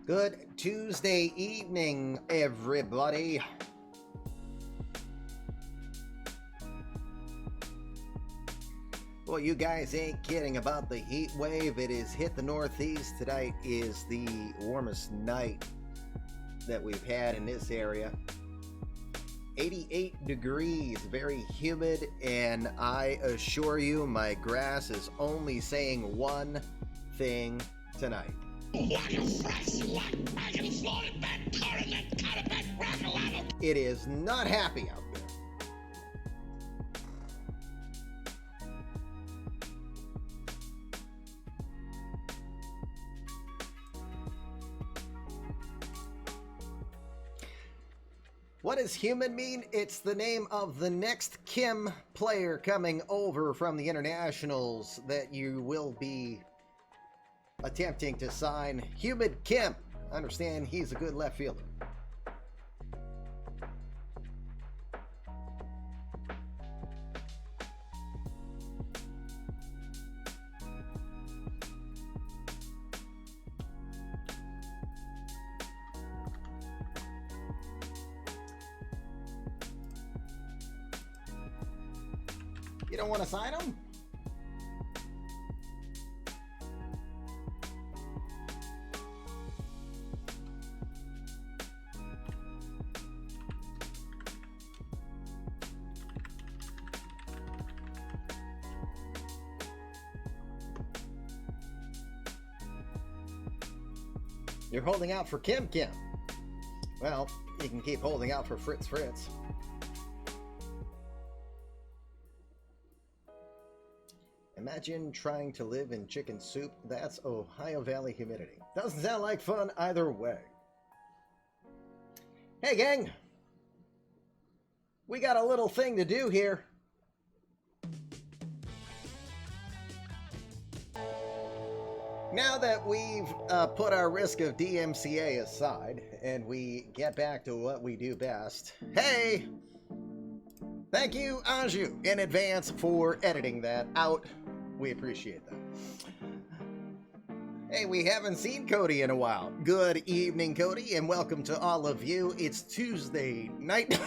Good Tuesday evening, everybody. Well, you guys ain't kidding about the heat wave. It has hit the Northeast. Tonight is the warmest night that we've had in this area. 88 degrees, very humid, and I assure you my grass is only saying one thing tonight. It is not happy out there. What does human mean? It's the name of the next Kim player coming over from the internationals that you will be attempting to sign. Humid Kim. I understand he's a good left fielder. You don't want to sign him? You're holding out for Kim. Well, you can keep holding out for Fritz. Imagine trying to live in chicken soup. That's Ohio Valley humidity. Doesn't sound like fun either way. Hey, gang. We got a little thing to do here. Now that we've put our risk of DMCA aside and we get back to what we do best. Hey! Thank you, Anju, in advance for editing that out. We appreciate that. Hey, we haven't seen Cody in a while. Good evening, Cody, and welcome to all of you. It's Tuesday night,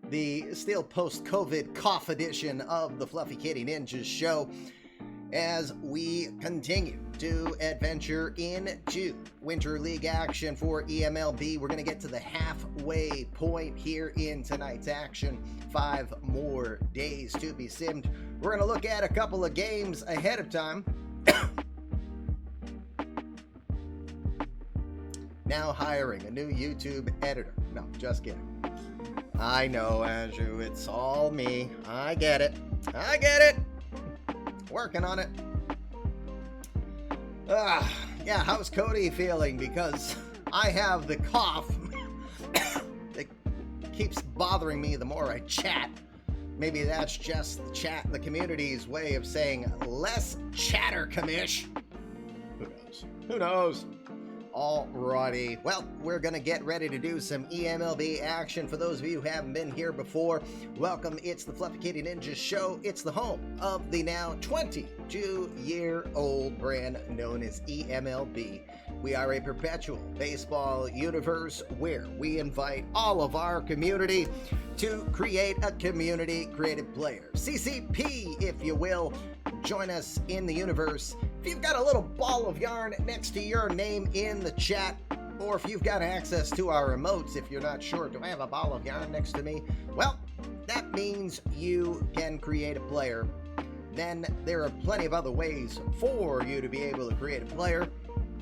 the still post-COVID cough edition of the Fluffy Kitty Ninjas show, as we continue to adventure into Winter League action for eMLB. We're going to get to the halfway point here in tonight's action. 5 more days to be simmed. We're going to look at a couple of games ahead of time. Now hiring a new YouTube editor. No, just kidding. I know, Andrew, it's all me. I get it. Working on it. Yeah, how's Cody feeling? Because I have the cough that keeps bothering me the more I chat. Maybe that's just the community's way of saying less chatter, commish. Who knows? Alrighty. Well, we're going to get ready to do some eMLB action. For those of you who haven't been here before, welcome. It's the Fluffy Kitty Ninjas show. It's the home of the now 22-year-old brand known as eMLB. We are a perpetual baseball universe where we invite all of our community to create a community creative player. CCP, if you will. Join us in the universe. If you've got a little ball of yarn next to your name in the chat, or if you've got access to our remotes, if you're not sure, do I have a ball of yarn next to me? Well, that means you can create a player. Then there are plenty of other ways for you to be able to create a player.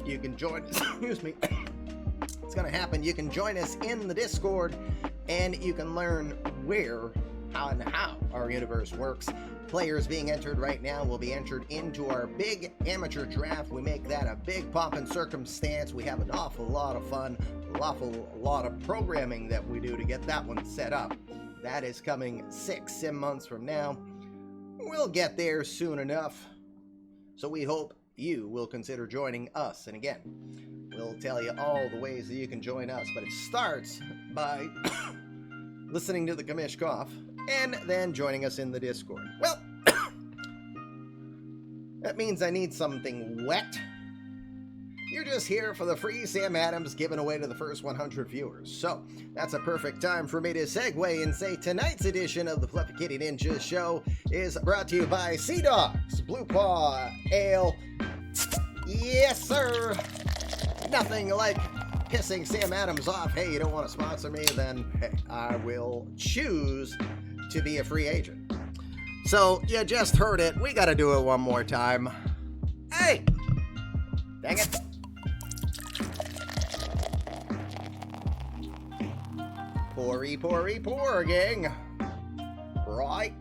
You can join, excuse me, it's going to happen. You can join us in the Discord, and you can learn where, how our universe works. Players being entered right now will be entered into our big amateur draft. We make that a big poppin' circumstance. We have an awful lot of fun, an awful lot of programming that we do to get that one set up. That is coming 6 sim months from now. We'll get there soon enough. So we hope you will consider joining us. And again, we'll tell you all the ways that you can join us, but it starts by listening to the commish cough and then joining us in the Discord. Well, that means I need something wet. You're just here for the free Sam Adams given away to the first 100 viewers. So that's a perfect time for me to segue and say tonight's edition of the Fluffy Kitty Ninja Show is brought to you by Sea Dogs Blue Paw Ale. Yes, sir. Nothing like pissing Sam Adams off. Hey, you don't want to sponsor me? Then hey, I will choose to be a free agent. So you just heard it. We got to do it one more time. Hey! Dang it. Poor, gang. Right.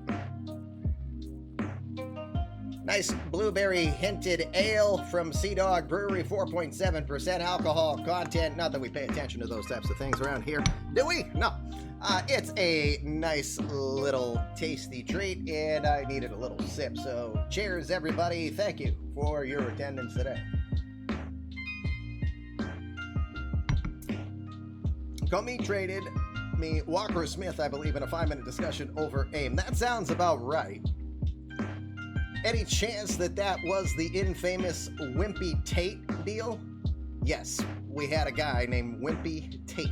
Nice blueberry hinted ale from Sea Dog Brewery, 4.7% alcohol content. Not that we pay attention to those types of things around here, do we? No. It's a nice little tasty treat, and I needed a little sip. So cheers, everybody. Thank you for your attendance today. Comey traded me Walker Smith, I believe, in a 5-minute discussion over AIM. That sounds about right. Any chance that that was the infamous Wimpy Tate deal? Yes, we had a guy named Wimpy Tate.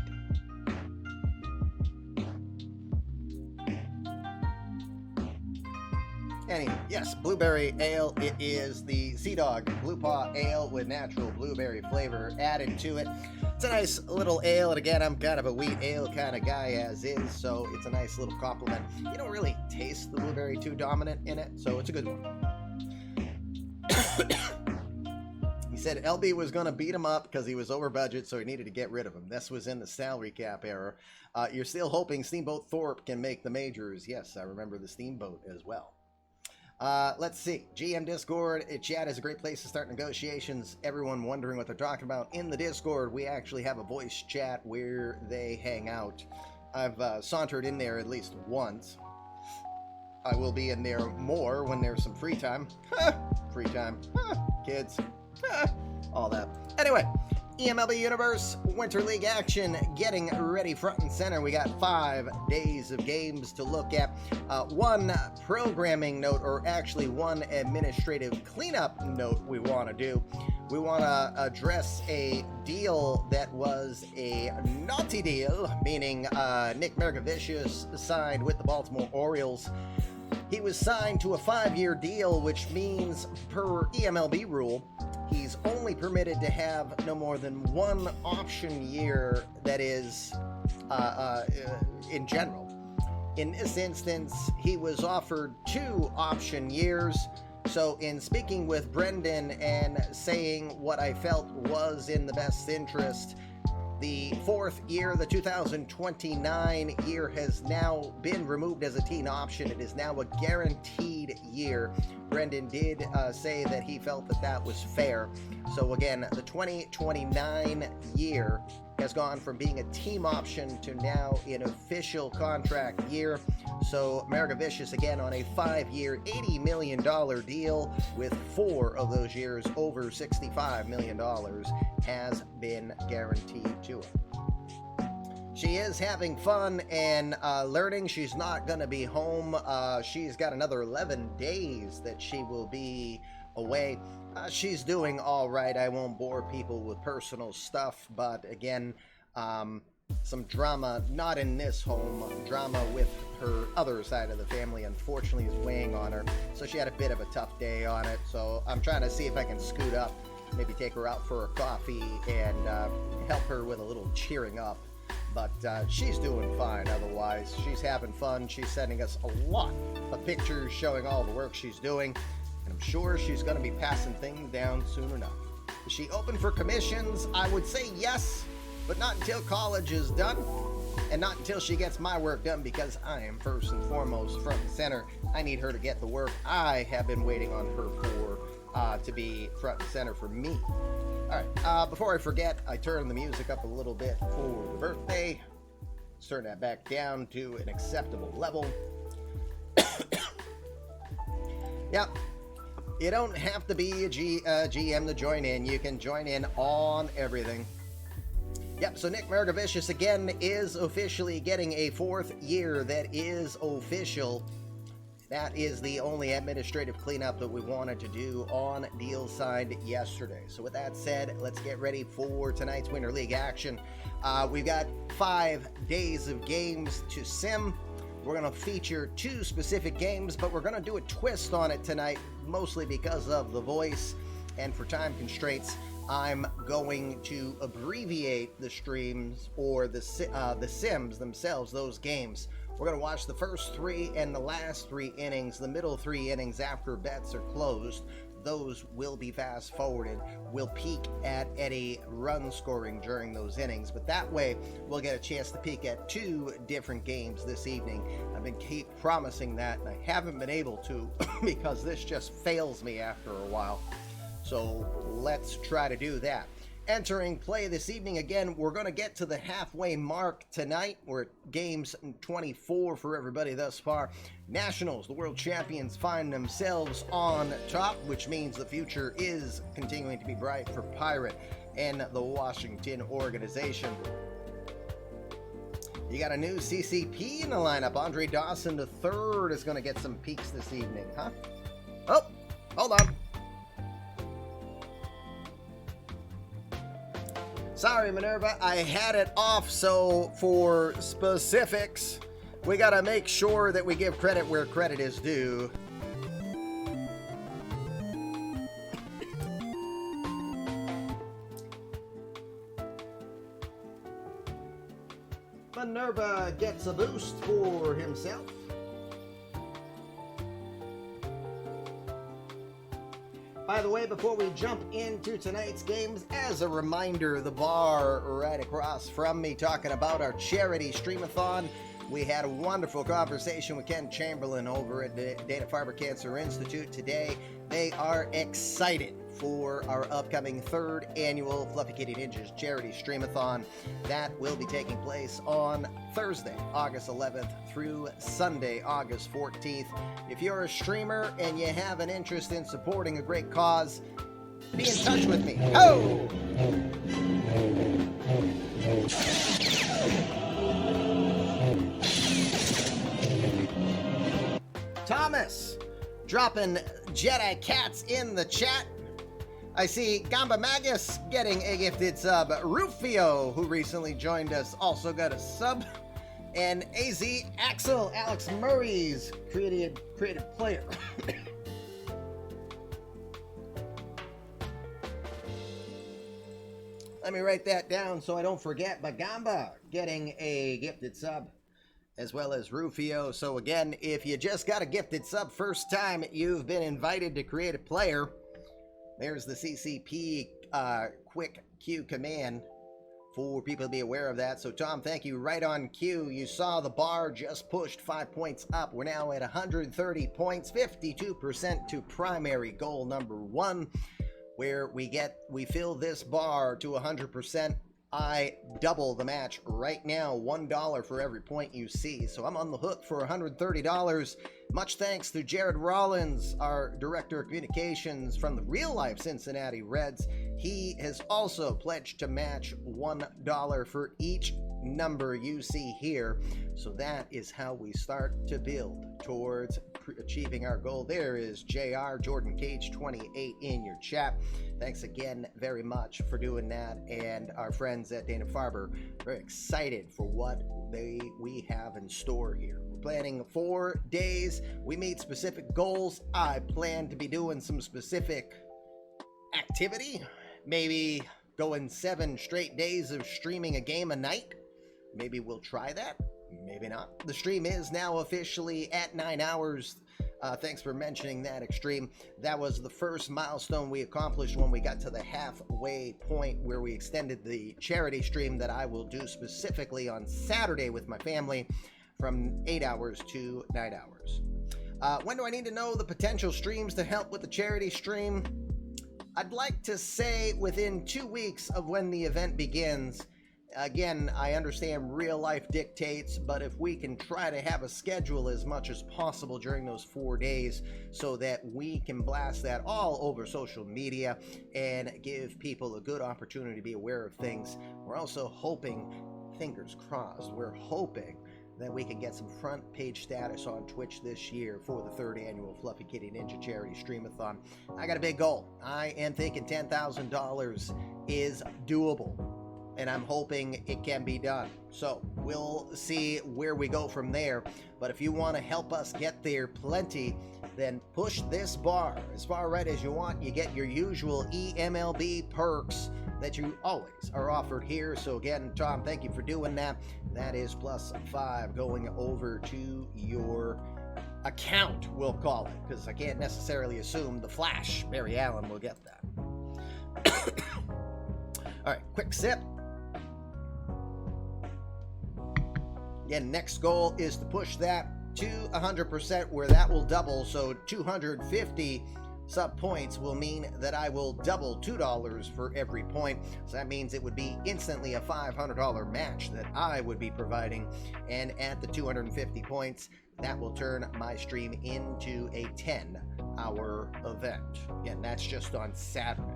Anyway, yes, blueberry ale. It is the Sea Dog Blue Paw Ale with natural blueberry flavor added to it. It's a nice little ale, and again, I'm kind of a wheat ale kind of guy as is, so it's a nice little compliment. You don't really taste the blueberry too dominant in it, so it's a good one. He said LB was going to beat him up because he was over budget, so he needed to get rid of him. This was in the salary cap era. You're still hoping Steamboat Thorpe can make the majors. Yes, I remember the Steamboat as well. Let's see. GM Discord. Chat is a great place to start negotiations. Everyone wondering what they're talking about in the Discord. We actually have a voice chat where they hang out. I've sauntered in there at least once. I will be in there more when there's some free time. Free time. Kids. All that. Anyway, eMLB Universe Winter League action getting ready front and center. We got 5 days of games to look at. One programming note, or actually one administrative cleanup note we want to do. We want to address a deal that was a naughty deal, meaning Nick Mergavicius signed with the Baltimore Orioles. He was signed to a 5-year deal, which means per eMLB rule, he's only permitted to have no more than 1 option year that is in general. In this instance, he was offered 2 option years. So in speaking with Brendan and saying what I felt was in the best interest, the 4th year, the 2029 year, has now been removed as a team option. It is now a guaranteed year. Brendan did say that he felt that that was fair. So again, the 2029 year has gone from being a team option to now an official contract year. So Mergavicius again on a 5-year, $80 million deal with 4 of those years over $65 million has been guaranteed to her. She is having fun and learning. She's not going to be home. She's got another 11 days that she will be away. She's doing all right. I won't bore people with personal stuff, but again, some drama, not in this home, drama with her other side of the family, unfortunately, is weighing on her. So she had a bit of a tough day on it. So I'm trying to see if I can scoot up, maybe take her out for a coffee and help her with a little cheering up. But she's doing fine otherwise. She's having fun. She's sending us a lot of pictures showing all the work she's doing. And I'm sure she's going to be passing things down soon enough. Is she open for commissions? I would say yes, but not until college is done. And not until she gets my work done, because I am first and foremost front and center. I need her to get the work I have been waiting on her for to be front and center for me. All right, before I forget, I turned the music up a little bit for the birthday. Let's turn that back down to an acceptable level. Yeah, you don't have to be a GM to join in. You can join in on everything. Yep, so Nick Mergavicius again is officially getting a 4th year that is official. That is the only administrative cleanup that we wanted to do on Deal Signed yesterday. So with that said, let's get ready for tonight's Winter League action. We've got 5 days of games to sim. We're going to feature 2 specific games, but we're going to do a twist on it tonight, mostly because of the voice and for time constraints. I'm going to abbreviate the streams or the sims themselves, those games. We're going to watch the first 3 and the last 3 innings. The middle 3 innings after bets are closed, those will be fast forwarded. We'll peek at any run scoring during those innings, but that way we'll get a chance to peek at 2 different games this evening. I've been keep promising that, and I haven't been able to because this just fails me after a while. So let's try to do that. Entering play this evening, again, we're going to get to the halfway mark tonight. We're at games 24 for everybody thus far. Nationals, the world champions, find themselves on top, which means the future is continuing to be bright for Pirate and the Washington organization. You got a new CCP in the lineup. Andre Dawson III is going to get some peaks this evening, huh? Oh, hold on. Sorry, Minerva, I had it off, so for specifics, we gotta make sure that we give credit where credit is due. Minerva gets a boost for himself. By the way, before we jump into tonight's games, as a reminder, the bar right across from me talking about our charity streamathon. We had a wonderful conversation with Ken Chamberlain over at the Dana-Farber Cancer Institute today. They are excited for our upcoming 3rd annual Fluffy Kitty Ninjas charity streamathon. That will be taking place on Thursday, August 11th through Sunday, August 14th. If you're a streamer and you have an interest in supporting a great cause, be in touch with me. Oh! Thomas dropping Jedi Cats in the chat. I see Gamba Magus getting a gifted sub. Rufio, who recently joined us, also got a sub. And AZ Axel, Alex Murray's creative player. Let me write that down so I don't forget. Bagamba getting a gifted sub, as well as Rufio. So again, if you just got a gifted sub first time, you've been invited to create a player. There's the CCP quick queue command for people to be aware of that. So Tom, thank you. Right on cue. You saw the bar just pushed 5 points up. We're now at 130 points, 52% to primary goal number 1, where we fill this bar to 100%. I double the match right now, $1 for every point you see. So I'm on the hook for $130. Much thanks to Jared Rollins, our Director of Communications from the real-life Cincinnati Reds. He has also pledged to match $1 for each number you see here. So that is how we start to build towards achieving our goal. There is JR, Jordan Cage 28 in your chat. Thanks again very much for doing that. And our friends at Dana-Farber, very excited for what we have in store here. We're planning 4 days. We meet specific goals. I plan to be doing some specific activity, maybe going 7 straight days of streaming a game a night. Maybe we'll try that. Maybe not. The stream is now officially at 9 hours. Thanks for mentioning that, Extreme. That was the first milestone we accomplished when we got to the halfway point where we extended the charity stream that I will do specifically on Saturday with my family from 8 hours to 9 hours. When do I need to know the potential streams to help with the charity stream? I'd like to say within 2 weeks of when the event begins. Again, I understand real life dictates, but if we can try to have a schedule as much as possible during those 4 days so that we can blast that all over social media and give people a good opportunity to be aware of things. We're also hoping, fingers crossed, we're hoping that we can get some front page status on Twitch this year for the 3rd annual Fluffy Kitty Ninja Charity Streamathon. I got a big goal. I am thinking $10,000 is doable, and I'm hoping it can be done. So we'll see where we go from there. But if you want to help us get there plenty, then push this bar as far right as you want. You get your usual eMLB perks that you always are offered here. So again, Tom, thank you for doing that. That is +5 going over to your account, we'll call it, because I can't necessarily assume the Flash, Barry Allen, will get that. All right, quick sip. Again, next goal is to push that to 100%, where that will double. So 250 sub points will mean that I will double $2 for every point. So that means it would be instantly a $500 match that I would be providing. And at the 250 points, that will turn my stream into a 10-hour event. Again, that's just on Saturday.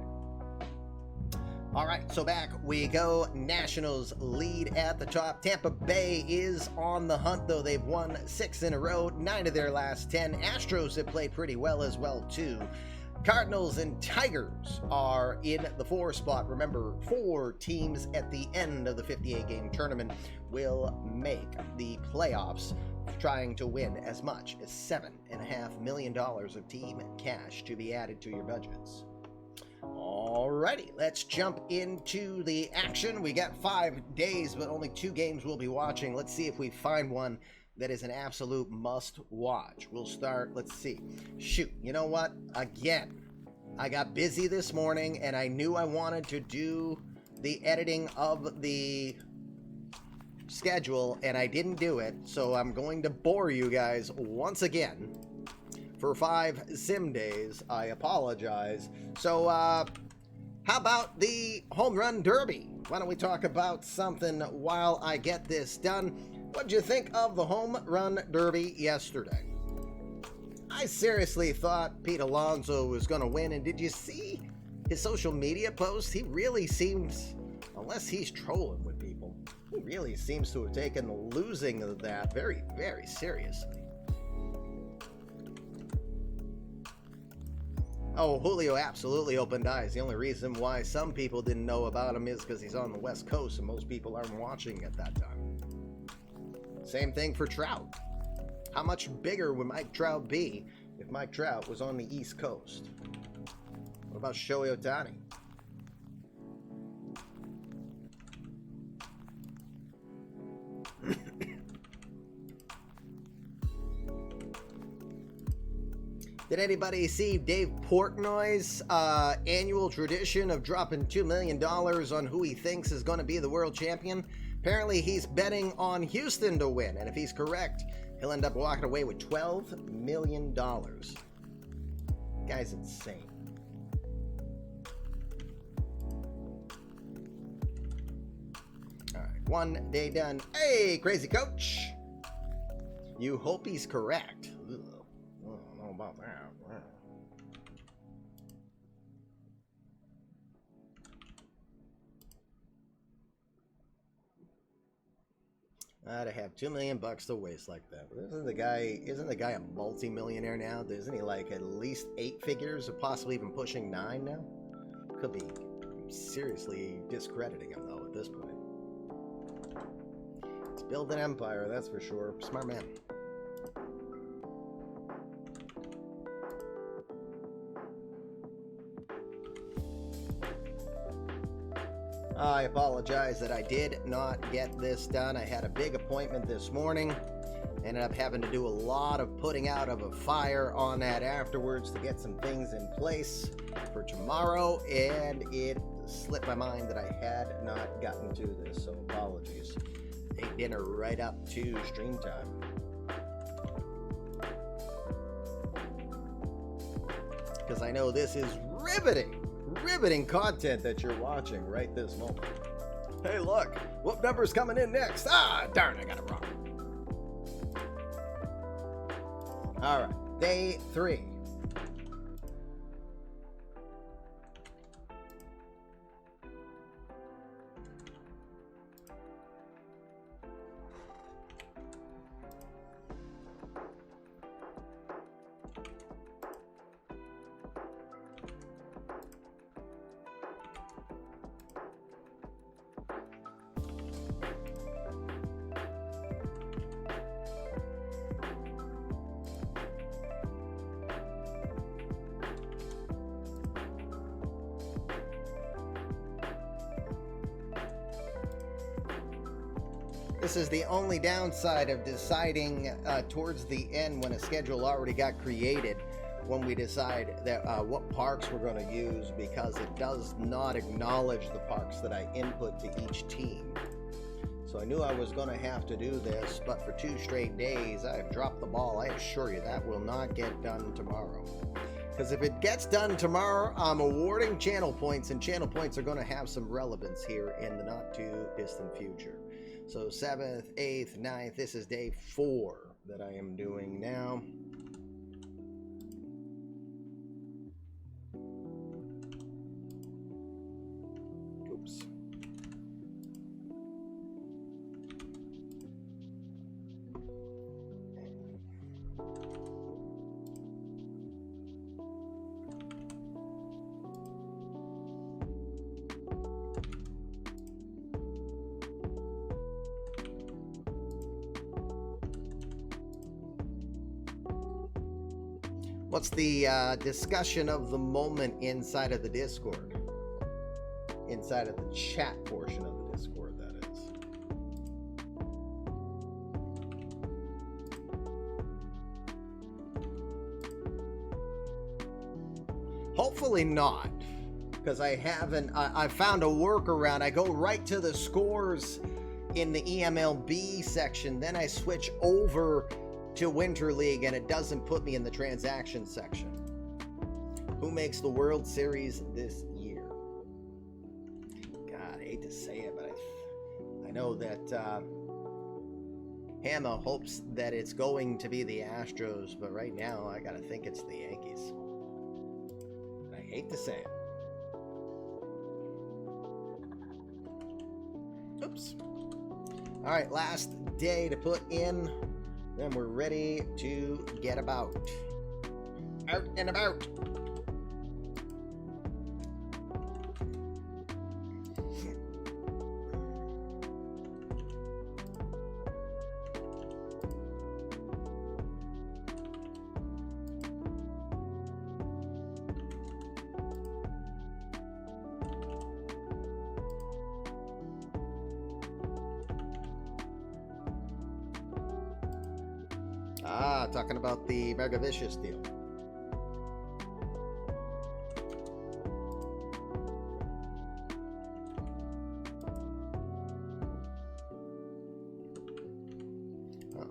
All right, so back we go. Nationals lead at the top. Tampa Bay is on the hunt, though. They've won 6 in a row, 9 of their last 10. Astros have played pretty well as well, too. Cardinals and Tigers are in the 4 spot. Remember, 4 teams at the end of the 58-game tournament will make the playoffs, trying to win as much as $7.5 million of team cash to be added to your budgets. Alrighty, let's jump into the action. We got 5 days, but only 2 games we'll be watching. Let's see if we find one that is an absolute must watch. We'll start, let's see. Shoot, you know what? Again, I got busy this morning and I knew I wanted to do the editing of the schedule and I didn't do it. So I'm going to bore you guys once again for 5 sim days. I apologize. So, how about the home run derby? Why don't we talk about something while I get this done? What'd you think of the home run derby yesterday? I seriously thought Pete Alonso was going to win, and did you see his social media post? He really seems, unless he's trolling with people, he really seems to have taken the losing of that very, very seriously. Oh, Julio absolutely opened eyes. The only reason why some people didn't know about him is because he's on the West Coast and most people aren't watching at that time. Same thing for Trout. How much bigger would Mike Trout be if Mike Trout was on the East Coast? What about Shohei Ohtani? Did anybody see Dave Portnoy's annual tradition of dropping $2 million on who he thinks is going to be the world champion? Apparently he's betting on Houston to win, and if he's correct, he'll end up walking away with $12 million. Guy's insane. All right, 1 day done. Hey, crazy coach. You hope he's correct. Ugh. I don't know about that. To have $2 million to waste like that. Isn't the guy a multi-millionaire now? Isn't he like at least 8 figures, or possibly even pushing 9 now? Could be seriously discrediting him though at this point. He's built an empire, that's for sure. Smart man. I apologize that I did not get this done. I had a big appointment this morning. Ended up having to do a lot of putting out of a fire on that afterwards to get some things in place for tomorrow, and it slipped my mind that I had not gotten to this, so apologies. Ate dinner right up to stream time. Because I know this is riveting content that you're watching right this moment. Hey, look, what number's coming in next? Ah, darn, I got it wrong. All right, day 3. This is the only downside of deciding towards the end when a schedule already got created, when we decide that what parks we're going to use, because it does not acknowledge the parks that I input to each team. So I knew I was going to have to do this, but for 2 straight days I have dropped the ball. I assure you that will not get done tomorrow. Because if it gets done tomorrow, I'm awarding channel points, and channel points are going to have some relevance here in the not too distant future. So 7th, 8th, 9th, this is day 4 that I am doing now. Oops. What's the discussion of the moment inside of the Discord? Inside of the chat portion of the Discord, that is. Hopefully not, because I haven't. I found a workaround. I go right to the scores in the eMLB section, then I switch over to Winter League, and it doesn't put me in the transaction section. Who makes the World Series this year? God, I hate to say it, but I know that Hannah hopes that it's going to be the Astros, but right now I gotta think it's the Yankees. I hate to say it. Oops. All right, last day to put in. Then we're ready to get about. Out and about. Talking about the Mega Vicious deal.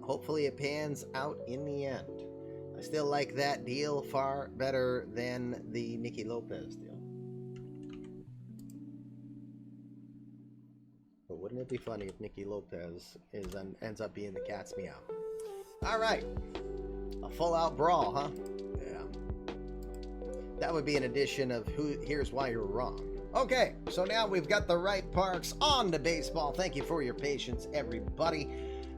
Hopefully it pans out in the end. I still like that deal far better than the Nicky Lopez deal. But wouldn't it be funny if Nicky Lopez ends up being the cat's meow? All right. A full-out brawl, huh? Yeah. That would be an edition of Here's Why You're Wrong. Okay, so now we've got the right parks on to baseball. Thank you for your patience, everybody.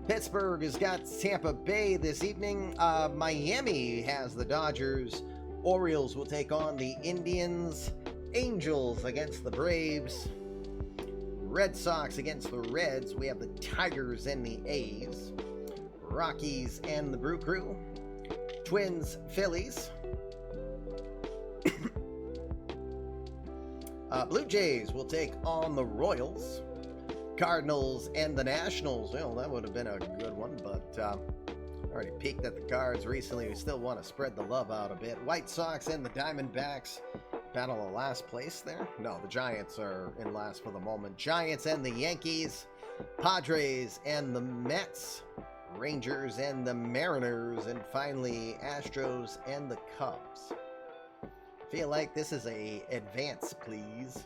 Pittsburgh has got Tampa Bay this evening. Miami has the Dodgers. Orioles will take on the Indians. Angels against the Braves. Red Sox against the Reds. We have the Tigers and the A's. Rockies and the Brew Crew. Twins, Phillies. Blue Jays will take on the Royals. Cardinals and the Nationals. Well, that would have been a good one, but already peeked at the Cards recently. We still want to spread the love out a bit. White Sox and the Diamondbacks battle of last place there. No, the Giants are in last for the moment. Giants and the Yankees. Padres and the Mets. Rangers and the Mariners, and finally Astros and the Cubs. Feel like this is a advance, please.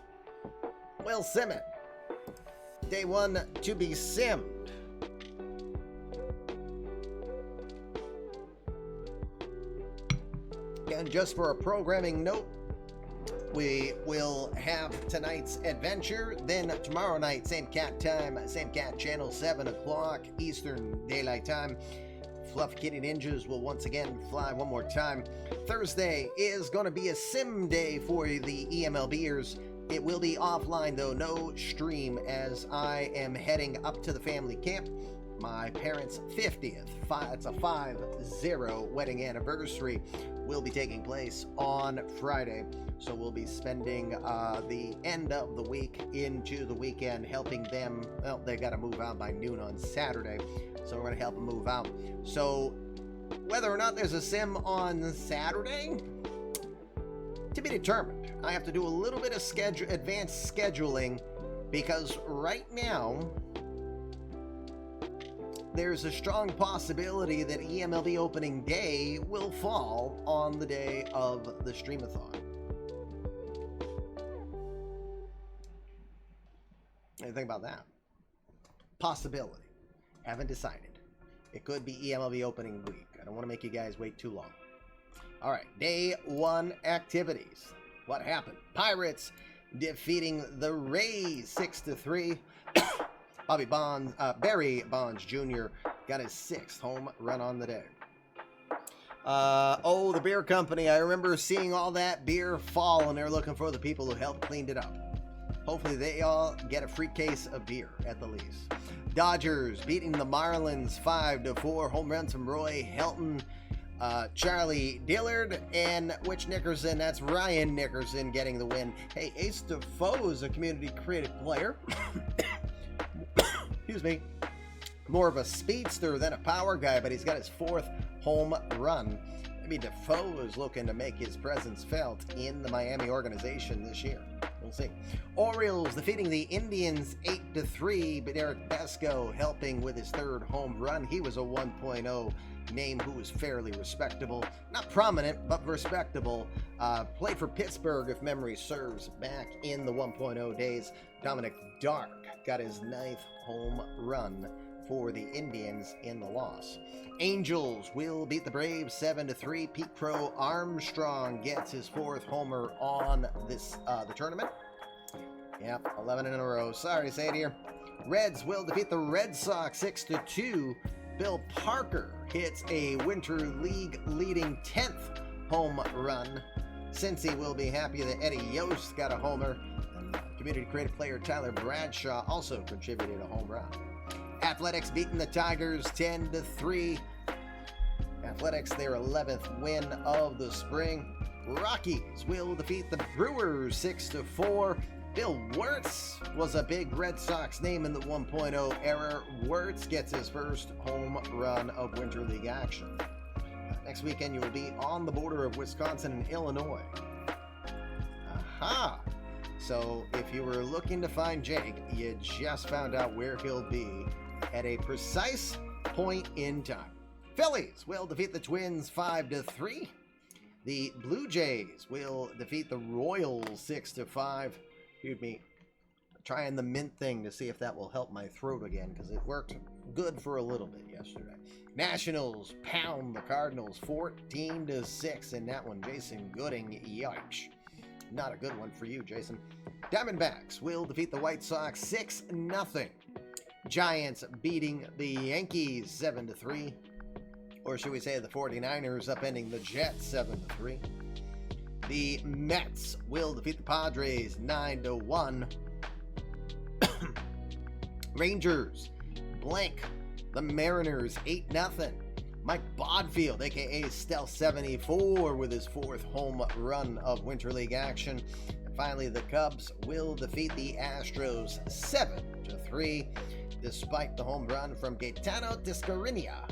Will Simon. Day 1 to be simmed. And just for a programming note, we will have tonight's adventure. Then tomorrow night, same cat time, same cat channel, 7 o'clock Eastern Daylight Time. Fluff Kitty Ninjas will once again fly one more time. Thursday is going to be a sim day for the eMLBers. It will be offline though, no stream, as I am heading up to the family camp. my parents' 50th. It's a 5-0 wedding anniversary. Will be taking place on Friday. So we'll be spending the end of the week into the weekend helping them. Well, they got to move out by noon on Saturday. So we're going to help them move out. So whether or not there's a sim on Saturday, to be determined. I have to do a little bit of advanced scheduling because right now there's a strong possibility that eMLB opening day will fall on the day of the streamathon. What do you think about that? Possibility. Haven't decided. It could be eMLB opening week. I don't want to make you guys wait too long. All right, day one activities. What happened? Pirates defeating the Rays 6-3. Barry Bonds Jr. got his 6th home run on the day. The beer company. I remember seeing all that beer fall, and they're looking for the people who helped clean it up. Hopefully they all get a free case of beer at the least. Dodgers beating the Marlins 5-4. Home runs from Roy Helton, Charlie Dillard, and which Nickerson? That's Ryan Nickerson getting the win. Hey, Ace Defoe is a community created player. Excuse me. More of a speedster than a power guy, but he's got his 4th home run. Maybe Defoe is looking to make his presence felt in the Miami organization this year. We'll see. Orioles defeating the Indians 8-3, but Eric Besco helping with his 3rd home run. He was a 1.0 name who was fairly respectable. Not prominent, but respectable. Played for Pittsburgh, if memory serves, back in the 1.0 days. Dominic Dark got his 9th home run for the Indians in the loss. Angels will beat the Braves 7-3. Pete Crow Armstrong gets his 4th homer on the tournament. Yep, 11 in a row. Sorry to say it here. Reds will defeat the Red Sox 6-2. Bill Parker hits a Winter League leading 10th home run. Cincy will be happy that Eddie Yost got a homer. And community creative player Tyler Bradshaw also contributed a home run. Athletics beating the Tigers 10-3. Athletics, their 11th win of the spring. Rockies will defeat the Brewers 6-4. Bill Wirtz was a big Red Sox name in the 1.0 era. Wirtz gets his 1st home run of Winter League action. Next weekend, you will be on the border of Wisconsin and Illinois. Aha! So, if you were looking to find Jake, you just found out where he'll be at a precise point in time. Phillies will defeat the Twins 5-3. The Blue Jays will defeat the Royals 6-5. Excuse me, trying the mint thing to see if that will help my throat again, because it worked good for a little bit yesterday. Nationals pound the Cardinals 14-6 in that one. Jason Gooding, yikes. Not a good one for you, Jason. Diamondbacks will defeat the White Sox 6-0. Giants beating the Yankees 7-3. Or should we say the 49ers upending the Jets 7-3. The Mets will defeat the Padres 9-1. Rangers blank the Mariners 8-0. Mike Bodfield, aka Stealth 74, with his 4th home run of Winter League action. And finally, the Cubs will defeat the Astros 7-3, despite the home run from Gaetano Tiscarinia.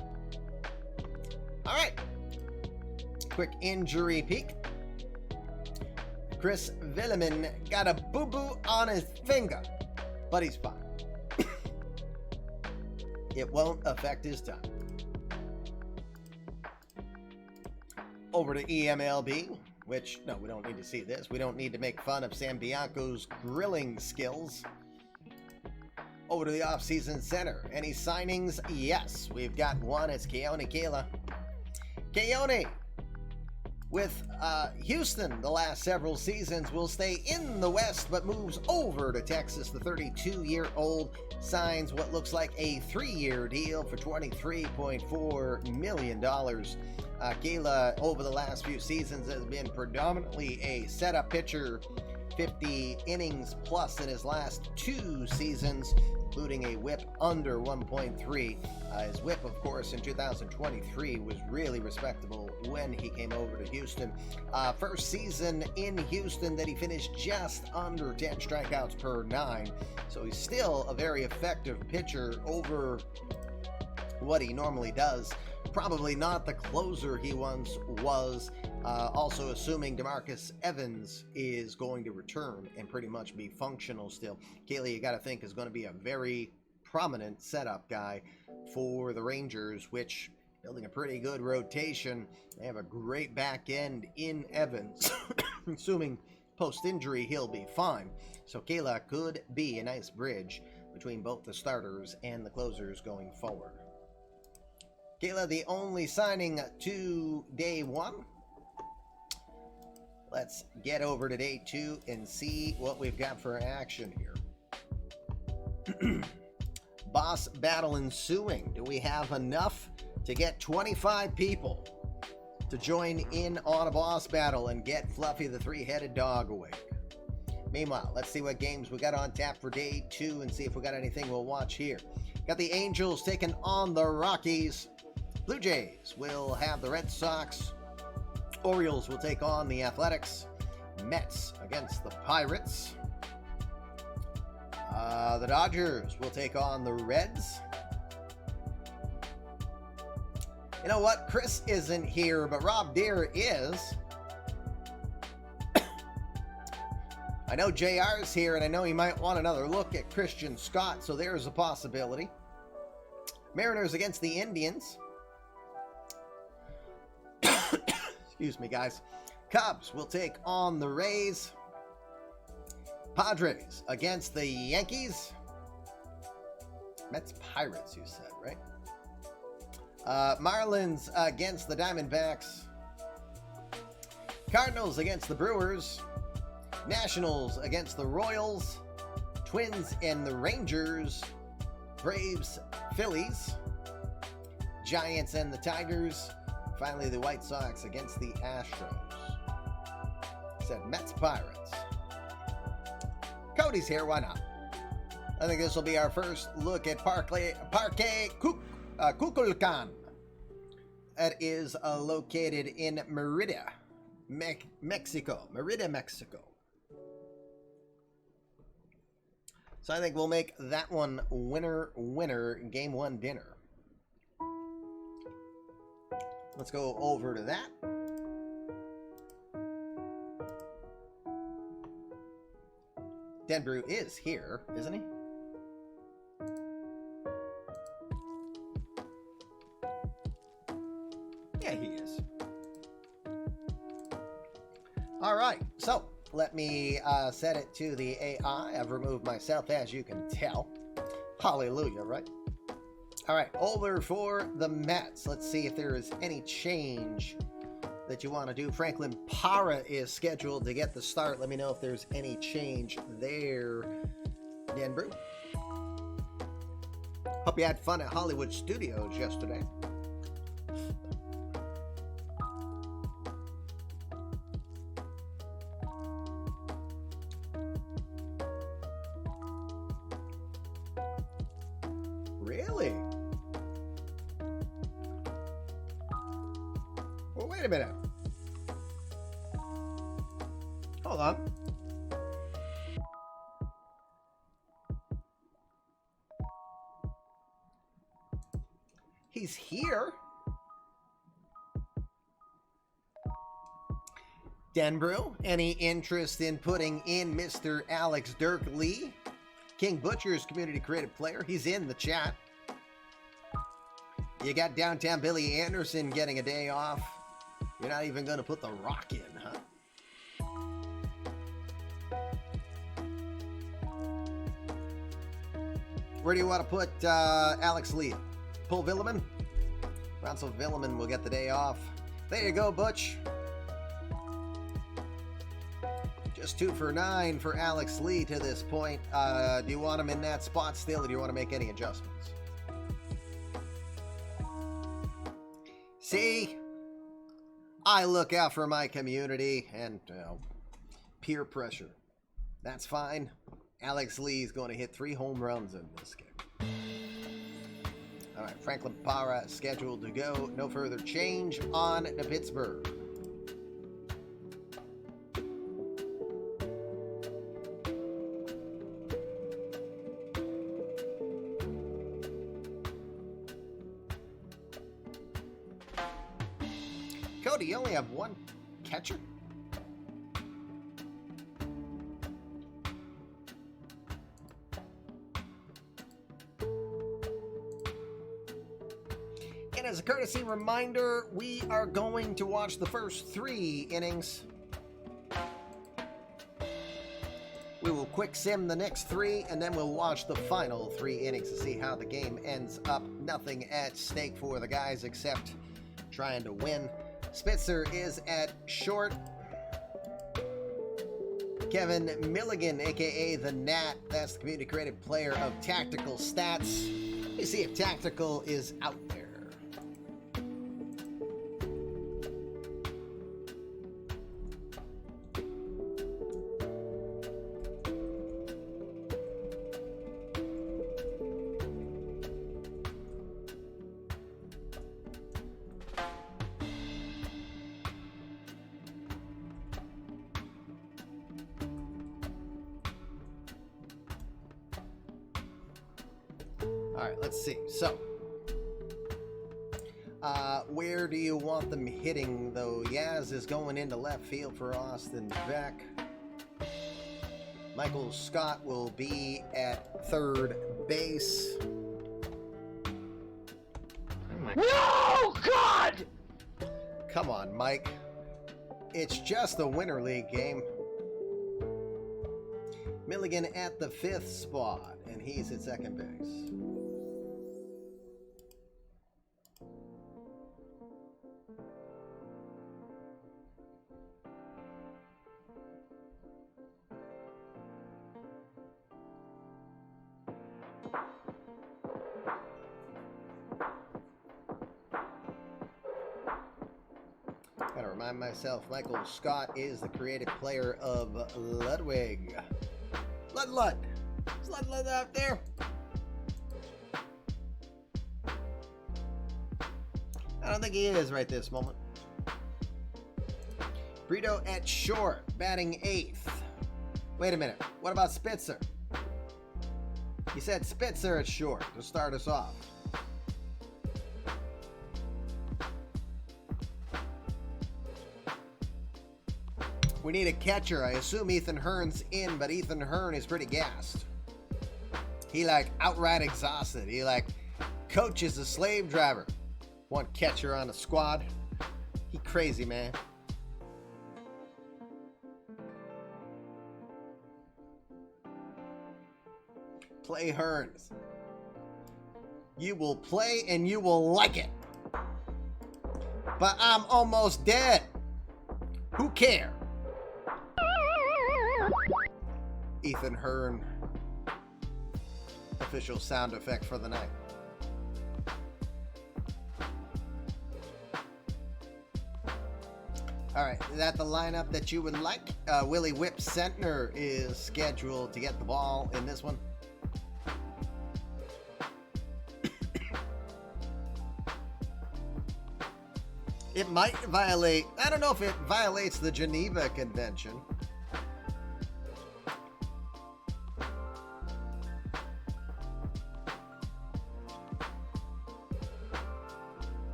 All right, quick injury peek. Chris Villeman got a boo-boo on his finger, but he's fine. It won't affect his time. Over to eMLB, which, no, we don't need to see this. We don't need to make fun of Sam Bianco's grilling skills. Over to the off-season center. Any signings? Yes, we've got one. It's Keone Kela. Keone, with Houston the last several seasons, will stay in the West but moves over to Texas. The 32-year-old signs what looks like a 3-year deal for $23.4 million. Kela, over the last few seasons, has been predominantly a setup pitcher 50 innings plus in his last 2 seasons, including a whip under 1.3. His whip, of course, in 2023 was really respectable when he came over to Houston. First season in Houston that he finished just under 10 strikeouts per 9. So he's still a very effective pitcher over what he normally does. Probably not the closer he once was. Also assuming DeMarcus Evans is going to return and pretty much be functional still. Keeley, you got to think, is going to be a very prominent setup guy for the Rangers, which building a pretty good rotation. They have a great back end in Evans. Assuming post-injury he'll be fine. So Kayla could be a nice bridge between both the starters and the closers going forward. Kayla, the only signing to day 1. Let's get over to day 2 and see what we've got for action here. Boss battle ensuing. Do we have enough to get 25 people to join in on a boss battle and get Fluffy the 3-headed dog away? Meanwhile, let's see what games we got on tap for day 2 and see if we got anything we'll watch here. Got the Angels taking on the Rockies. Blue Jays will have the Red Sox. Orioles will take on the Athletics. Mets against the Pirates. The Dodgers will take on the Reds. You know what? Chris isn't here, but Rob Deere is. I know JR's here, and I know he might want another look at Christian Scott, so there's a possibility. Mariners against the Indians. Excuse me, guys. Cubs will take on the Rays. Padres against the Yankees. Mets Pirates, you said, right? Marlins against the Diamondbacks. Cardinals against the Brewers. Nationals against the Royals. Twins and the Rangers. Braves, Phillies. Giants and the Tigers. Finally, the White Sox against the Astros. Said Mets Pirates. Cody's here, why not? I think this will be our first look at Parque Kukulkan. That is located in Merida, Mexico. Merida, Mexico. So I think we'll make that one winner, game 1 dinner. Let's go over to that. Denbrew is here, isn't he? Yeah, he is. All right, so let me set it to the AI. I've removed myself, as you can tell. Hallelujah, right? All right, over for the Mets. Let's see if there is any change that you want to do. Franklin Parra is scheduled to get the start. Let me know if there's any change there, Denbrew. Hope you had fun at Hollywood Studios yesterday. Really? Well, wait a minute. Hold on. He's here. Denbrew, any interest in putting in Mr. Alex Dirk Lee? King Butcher's community creative player. He's in the chat. You got downtown Billy Anderson getting a day off. You're not even going to put the Rock in, huh? Where do you want to put Alex Lee? Pull Villeman? Ronso Villeman will get the day off. There you go, Butch. Just 2 for 9 for Alex Lee to this point. Do you want him in that spot still, or do you want to make any adjustments? See? I look out for my community and peer pressure. That's fine. Alex Lee's going to hit 3 home runs in this game. All right, Franklin Parra scheduled to go. No further change on to Pittsburgh. Cody, you only have 1 catcher? And as a courtesy reminder, we are going to watch the first 3 innings. We will quick sim the next 3, and then we'll watch the final 3 innings to see how the game ends up. Nothing at stake for the guys except trying to win. Spitzer is at short. Kevin Milligan, a.k.a. the Nat, that's the community created player of Tactical Stats. Let me see if Tactical is out there. All right, let's see. So, where do you want them hitting, though? Yaz is going into left field for Austin Beck. Michael Scott will be at third base. No, God! Come on, Mike. It's just a Winter League game. Milligan at the 5th spot, and he's at second base. Gotta remind myself, Michael Scott is the creative player of Ludwig. Lud. Is Lud out there? I don't think he is right this moment. Brito at short, batting 8th. Wait a minute. What about Spitzer? He said Spitzer at short to start us off. We need a catcher. I assume Ethan Hearn's in, but Ethan Hearn is pretty gassed. He outright exhausted. He coach is a slave driver. One catcher on the squad. He crazy, man. Play Hearns. You will play and you will like it. But I'm almost dead. Who cares? Ethan Hearn. Official sound effect for the night. All right, is that the lineup that you would like? Willie Whip Sentner is scheduled to get the ball in this one. It might violate, I don't know if it violates the Geneva Convention.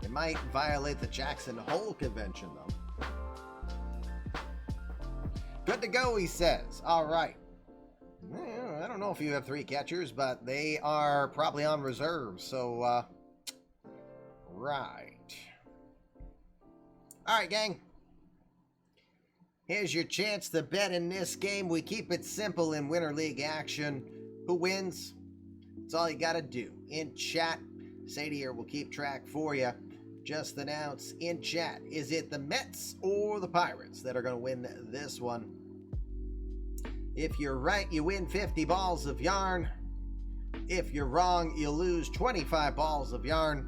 It might violate the Jackson Hole Convention, though. Good to go, he says. All right. I don't know if you have 3 catchers, but they are probably on reserve, so, right. All right, gang. Here's your chance to bet in this game. We keep it simple in Winter League action. Who wins? That's all you got to do. In chat, Sadie here will keep track for you. Just announce in chat, is it the Mets or the Pirates that are going to win this one? If you're right, you win 50 balls of yarn. If you're wrong, you lose 25 balls of yarn.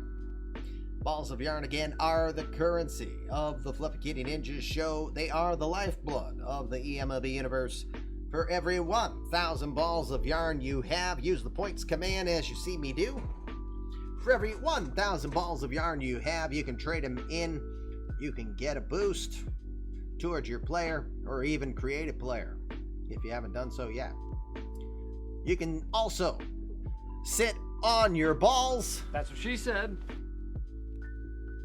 Balls of yarn again are the currency of the Fluffy Kitty Ninjas show. They are the lifeblood of the eMLB universe. For every 1,000 balls of yarn you have, use the points command as you see me do. For every 1,000 balls of yarn you have, you can trade them in. You can get a boost towards your player or even create a player if you haven't done so yet. You can also sit on your balls. That's what she said.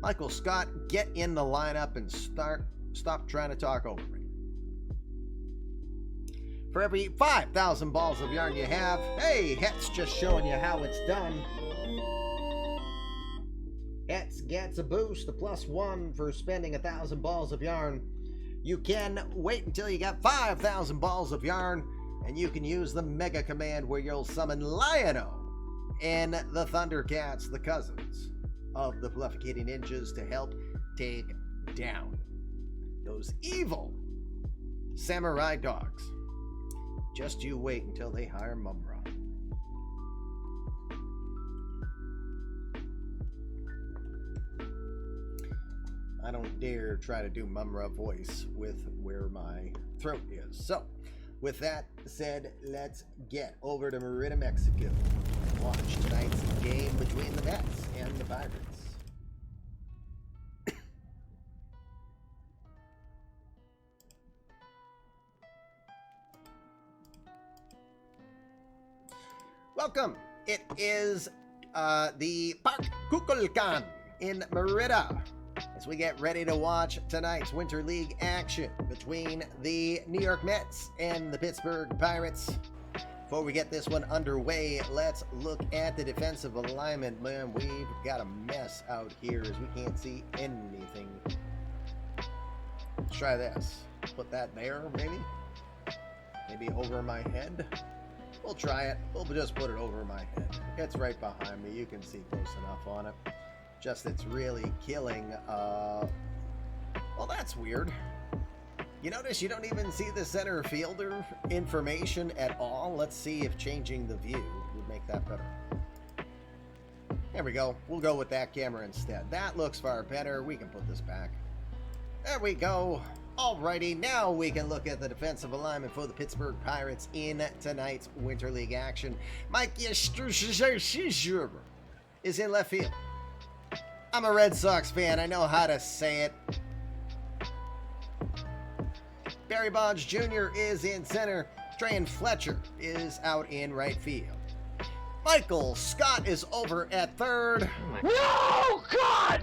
Michael Scott, get in the lineup and stop trying to talk over me. For every 5,000 balls of yarn you have, hey, Het's just showing you how it's done. Het's gets a boost, a +1 for spending 1,000 balls of yarn. You can wait until you got 5,000 balls of yarn, and you can use the Mega Command where you'll summon Lion-O and the Thundercats, the cousins of the Fluffy Kitty Ninjas, to help take down those evil samurai dogs. Just you wait until they hire Mumra. I don't dare try to do Mumra voice with where my throat is. So, with that said, let's get over to Merida, Mexico. Watch tonight's game between the Mets and the Pirates. Welcome. It is the Park Kukulkan in Merida as we get ready to watch tonight's Winter League action between the New York Mets and the Pittsburgh Pirates. Before we get this one underway, let's look at the defensive alignment. Man, we've got a mess out here as we can't see anything. Let's try this. Put that there, maybe? Maybe over my head? We'll try it. We'll just put it over my head. It's right behind me. You can see close enough on it. Just it's really killing. Well, that's weird. You notice you don't even see the center fielder information at all. Let's see if changing the view would make that better. There we go. We'll go with that camera instead. That looks far better. We can put this back. There we go. Alrighty, now we can look at the defensive alignment for the Pittsburgh Pirates in tonight's Winter League action. Mike Yastrzemski is in left field. I'm a Red Sox fan. I know how to say it. Barry Bonds Jr. is in center. Trayan Fletcher is out in right field. Michael Scott is over at third. No, God!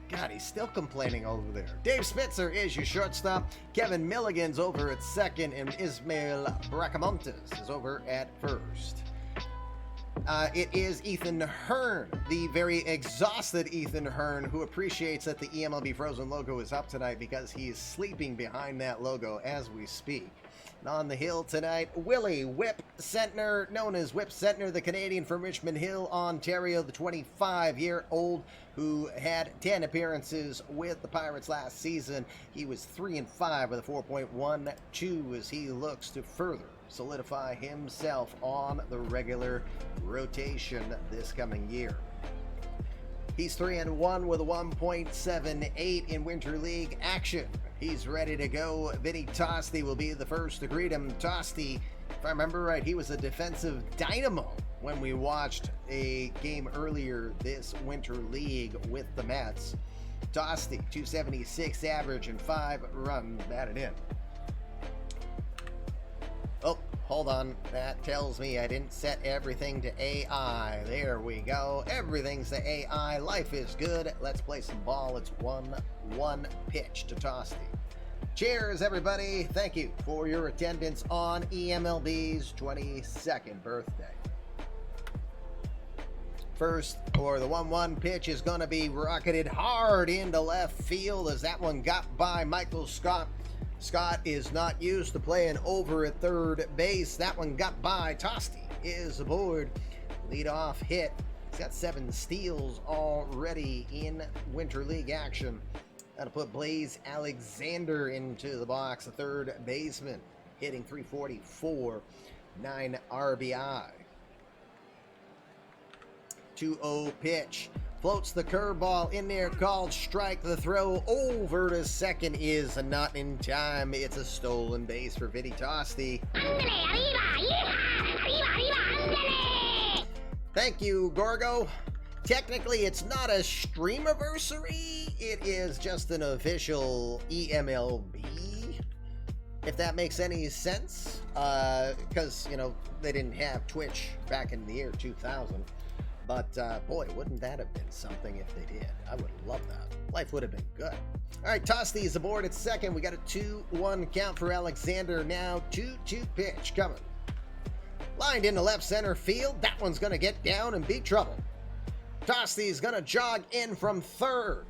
God, he's still complaining over there. Dave Spitzer is your shortstop. Kevin Milligan's over at second, and Ismael Bracamontes is over at first. It is Ethan Hearn, the very exhausted Ethan Hearn, who appreciates that the eMLB Frozen logo is up tonight because he is sleeping behind that logo as we speak. And on the hill tonight, Willie Whip Sentner, known as Whip Sentner, the Canadian from Richmond Hill, Ontario, the 25-year-old who had 10 appearances with the Pirates last season. He was 3-5 with a 4.12 as he looks to further solidify himself on the regular rotation this coming year. He's 3-1 with a 1.78 in Winter League action. He's ready to go. Vinny Tosti will be the first to greet him. Tosti, if I remember right, he was a defensive dynamo when we watched a game earlier this Winter League with the Mets. Tosti, 276 average and 5 runs batted in. Oh, hold on. That tells me I didn't set everything to AI. There we go. Everything's to AI. Life is good. Let's play some ball. It's 1-1 pitch to Tosti. Cheers, everybody. Thank you for your attendance on eMLB's 22nd birthday. First, or the 1-1 pitch is going to be rocketed hard into left field as that one got by Michael Scott. Scott is not used to playing over at third base. That one got by. Tosti is aboard. Leadoff hit. He's got 7 steals already in Winter League action. That'll put Blaze Alexander into the box, a third baseman, hitting .344, 9 RBI. 2-0 pitch. Floats the curveball in there, called strike. The throw over to second is not in time. It's a stolen base for Vinny Tosti. Thank you, Gorgo. Technically, it's not a streamiversary. It is just an official eMLB, if that makes any sense. Because, you know, they didn't have Twitch back in the year 2000. But, boy, wouldn't that have been something if they did? I would love that. Life would have been good. All right, Tosti is aboard at second. We got a 2-1 count for Alexander now. 2-2 pitch coming. Lined into left center field. That one's going to get down and be trouble. Tosti's going to jog in from third.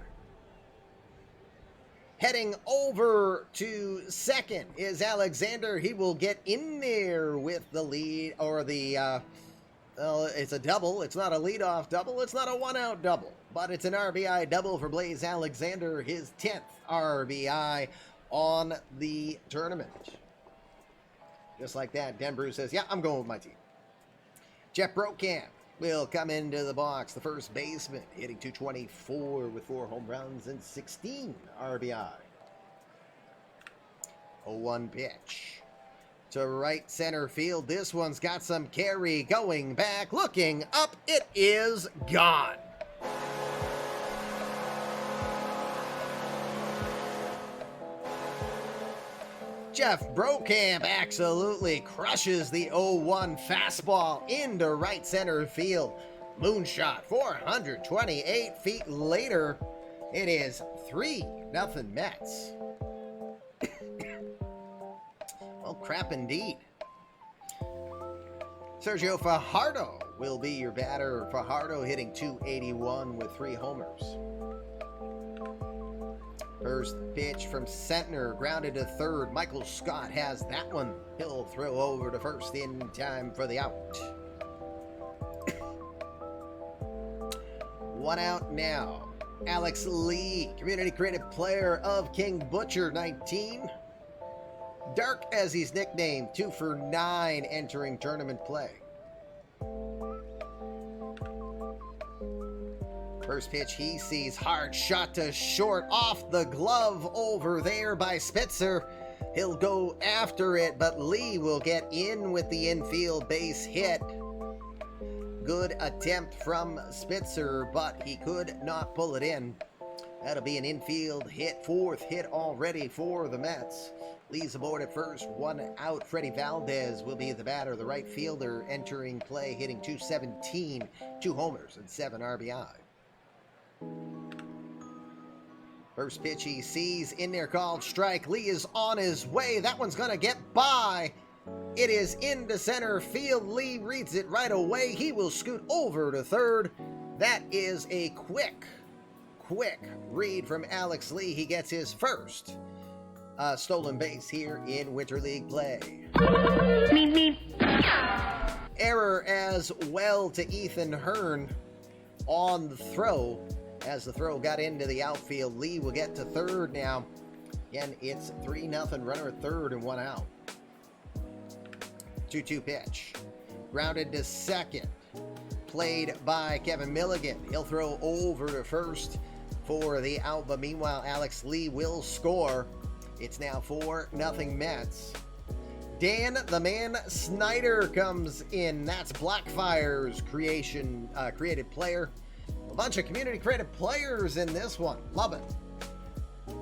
Heading over to second is Alexander. He will get in there with the lead, or the... it's a double. It's not a leadoff double. It's not a one-out double. But it's an RBI double for Blaze Alexander. His 10th RBI on the tournament. Just like that, Denbrew says, yeah, I'm going with my team. Jeff Brokamp will come into the box. The first baseman, hitting .224 with 4 home runs and 16 RBI. 0-1 pitch to right center field. This one's got some carry. Going back, looking up, it is gone. Jeff Brokamp absolutely crushes the 0-1 fastball into right center field. Moonshot 428 feet later. It is 3-0 Mets. Well, crap indeed. Sergio Fajardo will be your batter. Fajardo hitting .281 with 3 homers. First pitch from Sentner, grounded to third. Michael Scott has that one. He'll throw over to first in time for the out. 1 out now. Alex Lee, community creative player of King Butcher 19. Dark as he's nicknamed, 2 for 9 entering tournament play. First pitch he sees, hard shot to short, off the glove over there by Spitzer. He'll go after it, but Lee will get in with the infield base hit. Good attempt from Spitzer, but he could not pull it in. That'll be an infield hit, 4th hit already for the Mets. Lee's aboard at first, 1 out. Freddie Valdez will be the batter, the right fielder entering play, hitting .217, 2 homers and 7 RBI. First pitch he sees, in there, called strike. Lee is on his way. That one's going to get by. It is into center field. Lee reads it right away. He will scoot over to third. That is a quick read from Alex Lee. He gets his first stolen base here in Winter League play. Error as well to Ethan Hearn on the throw. As the throw got into the outfield, Lee will get to third now. Again, it's 3-0, runner at third and 1 out. 2-2 pitch. Grounded to second. Played by Kevin Milligan. He'll throw over to first for the out, but meanwhile, Alex Lee will score. It's now 4-0 Mets. Dan the Man Snyder comes in. That's Blackfire's created player. A bunch of community creative players in this one. Love it.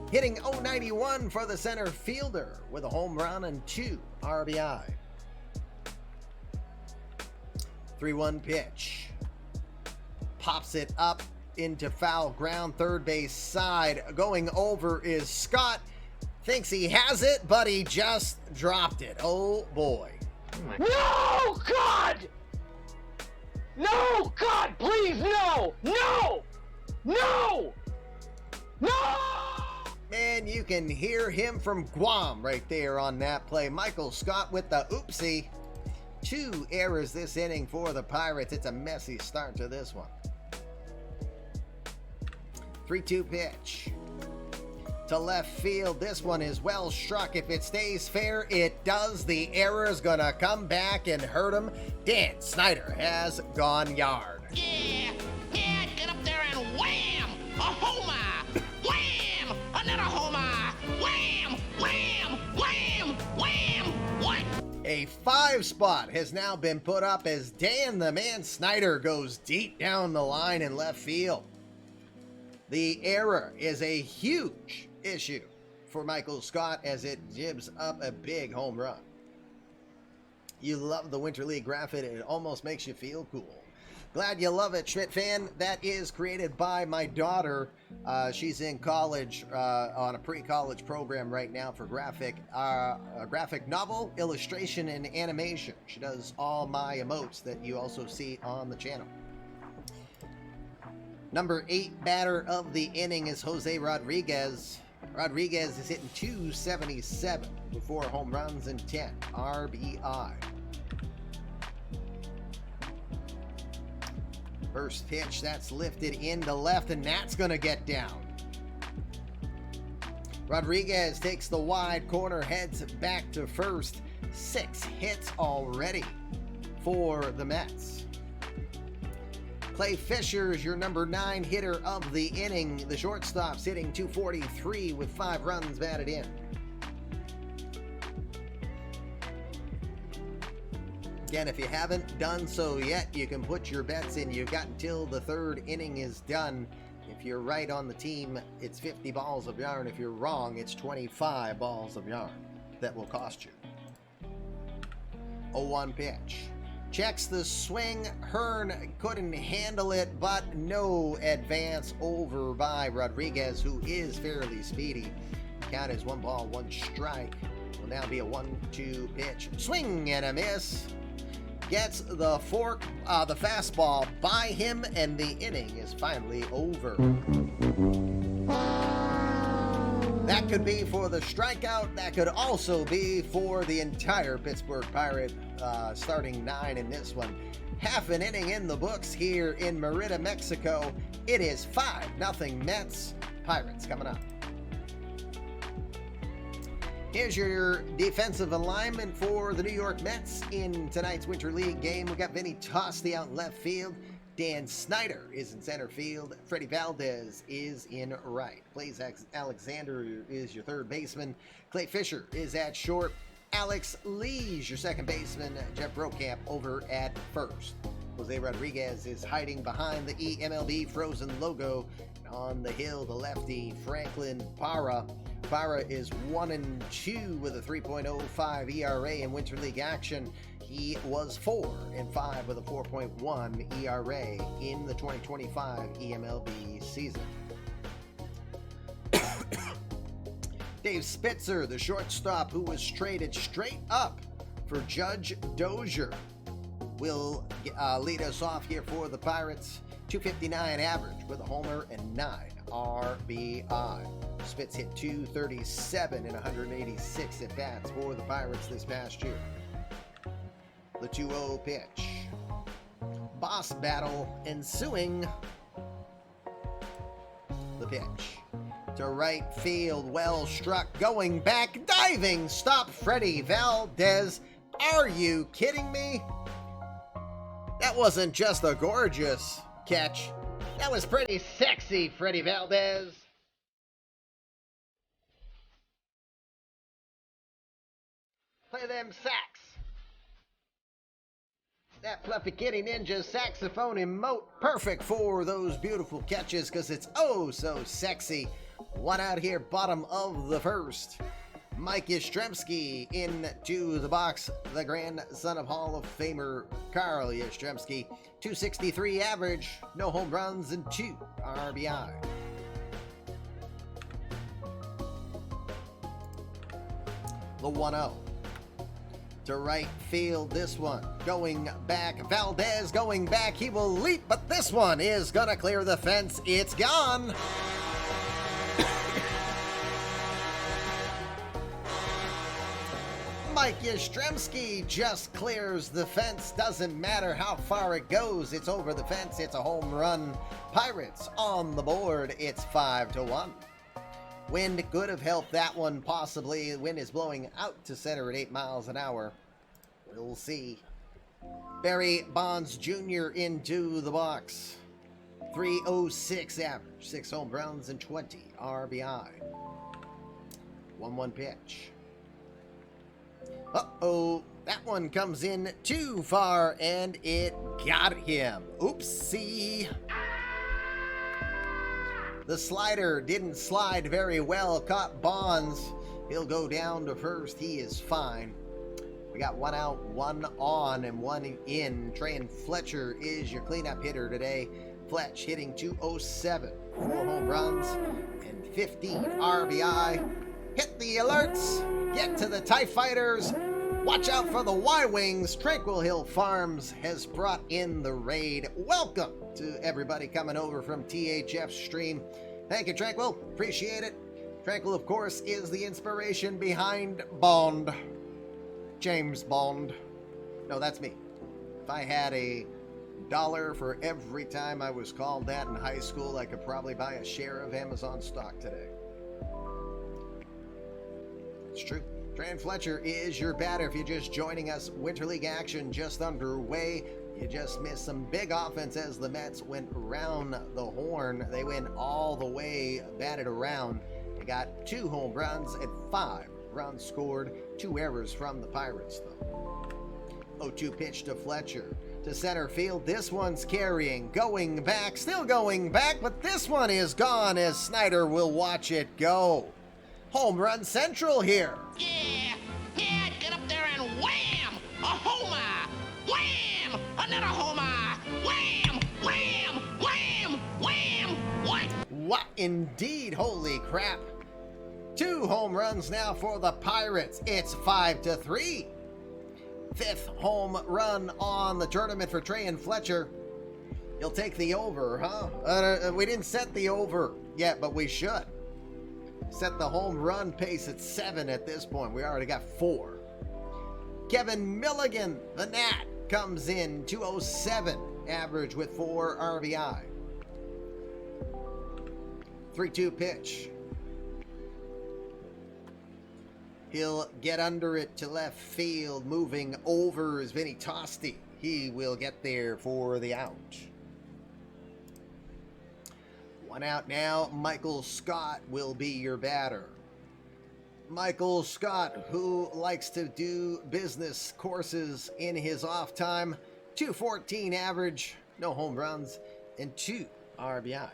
Hitting .091 for the center fielder with a home run and 2 RBI. 3-1 pitch. Pops it up into foul ground, third base side. Going over is Scott. Thinks he has it, but he just dropped it. Oh boy. No, God! No, God, please, no! No! No! No! Man, you can hear him from Guam right there on that play. Michael Scott with the oopsie. 2 errors this inning for the Pirates. It's a messy start to this one. 3-2 pitch. To left field. This one is well struck. If it stays fair, it does. The error's gonna come back and hurt him. Dan Snyder has gone yard. Yeah, get up there and A 5 spot has now been put up as Dan the Man Snyder goes deep down the line in left field. The error is a huge issue for Michael Scott as it jibs up a big home run. You love the Winter League graphic, it almost makes you feel cool. Glad you love it, Schmidt fan. That is created by my daughter. She's in college on a pre-college program right now for graphic novel, illustration, and animation. She does all my emotes that you also see on the channel. Number 8 batter of the inning is Jose Rodriguez. Rodriguez is hitting .277 with 4 home runs and 10 RBI. First pitch, that's lifted into left, and that's going to get down. Rodriguez takes the wide corner, heads back to first. 6 hits already for the Mets. Clay Fisher is your number 9 hitter of the inning. The shortstop's hitting .243 with 5 runs batted in. Again, if you haven't done so yet, you can put your bets in. You've got until the 3rd inning is done. If you're right on the team, it's 50 balls of yarn. If you're wrong, it's 25 balls of yarn that will cost you. 0-1 pitch. Checks the swing. Hearn couldn't handle it, but no advance over by Rodriguez, who is fairly speedy. Count is 1 ball, 1 strike. Will now be a 1-2 pitch. Swing and a miss. Gets the fastball by him, and the inning is finally over. That could be for the strikeout. That could also be for the entire Pittsburgh Pirate starting 9 in this one. Half an inning in the books here in Merida, Mexico. It is 5-0 Mets. Pirates coming up. Here's your defensive alignment for the New York Mets in tonight's Winter League game. We got Vinny Tosti out in left field. Dan Snyder is in center field. Freddie Valdez is in right. Blaze Alexander is your third baseman. Clay Fisher is at short. Alex Lee's your second baseman. Jeff Brokamp over at first. Jose Rodriguez is hiding behind the eMLB frozen logo. And on the hill, the lefty Franklin Parra. Parra is 1-2 with a 3.05 ERA in Winter League action. He was 4-5 with a 4.1 ERA in the 2025 eMLB season. Dave Spitzer, the shortstop who was traded straight up for Judge Dozier, will lead us off here for the Pirates. .259 average with a homer and 9 RBI. Spitz hit .237 in 186 at-bats for the Pirates this past year. The 2-0 pitch. Boss battle ensuing. The pitch. To right field, well struck, going back, diving stop, Freddie Valdez. Are you kidding me? That wasn't just a gorgeous catch. That was pretty sexy, Freddie Valdez. Play them sax. That Fluffy Kitty Ninja saxophone emote, perfect for those beautiful catches because it's oh so sexy. One out here, bottom of the first. Mike Yastrzemski into the box, the grandson of Hall of Famer Carl Yastrzemski. .263 average, no home runs, and 2 RBI. The 1-0. To right field, this one going back. Valdez going back. He will leap, but this one is going to clear the fence. It's gone. Mike Yastrzemski just clears the fence. Doesn't matter how far it goes. It's over the fence. It's a home run. Pirates on the board. It's 5-1. Wind could have helped that one possibly. The wind is blowing out to center at 8 miles an hour. We'll see. Barry Bonds Jr. into the box. .306 average. 6 home runs and 20 RBI. 1-1 pitch. Uh-oh, that one comes in too far, and it got him. Oopsie. The slider didn't slide very well, caught Bonds. He'll go down to first. He is fine. We got one out, one on, and one in. Trey Fletcher is your cleanup hitter today. Fletch hitting 207, 4 home runs, and 15 RBI. Hit the alerts. Get to the TIE Fighters. Watch out for the Y-Wings. Tranquil Hill Farms has brought in the raid. Welcome to everybody coming over from THF stream. Thank you, Tranquil. Appreciate it. Tranquil, of course, is the inspiration behind Bond. James Bond. No, that's me. If I had $1 for every time I was called that in high school, I could probably buy a share of Amazon stock today. It's true. Trey Fletcher is your batter. If you're just joining us, Winter League action just underway. You just missed some big offense as the Mets went around the horn. They went all the way, batted around. They got 2 home runs and 5 runs scored. 2 errors from the Pirates, though. 0-2 pitch to Fletcher. To center field. This one's carrying. Going back. Still going back, but this one is gone as Snyder will watch it go. Home run central here. Yeah, get up there and wham! A homer! Wham! Another homer! Wham! Wham! Wham! Wham! What? What indeed? Holy crap. 2 home runs now for the Pirates. It's 5-3. 5th home run on the tournament for Trey Fletcher. You'll take the over, huh? We didn't set the over yet, but we should. Set the home run pace at 7 at this point. We already got 4. Kevin Milligan, the Nat, comes in 207 average with 4 RBI. 3-2 pitch. He'll get under it to left field. Moving over is Vinny Tosti. He will get there for the out. 1 out now. Michael Scott will be your batter. Michael Scott, who likes to do business courses in his off time. 214 average, no home runs, and 2 RBI.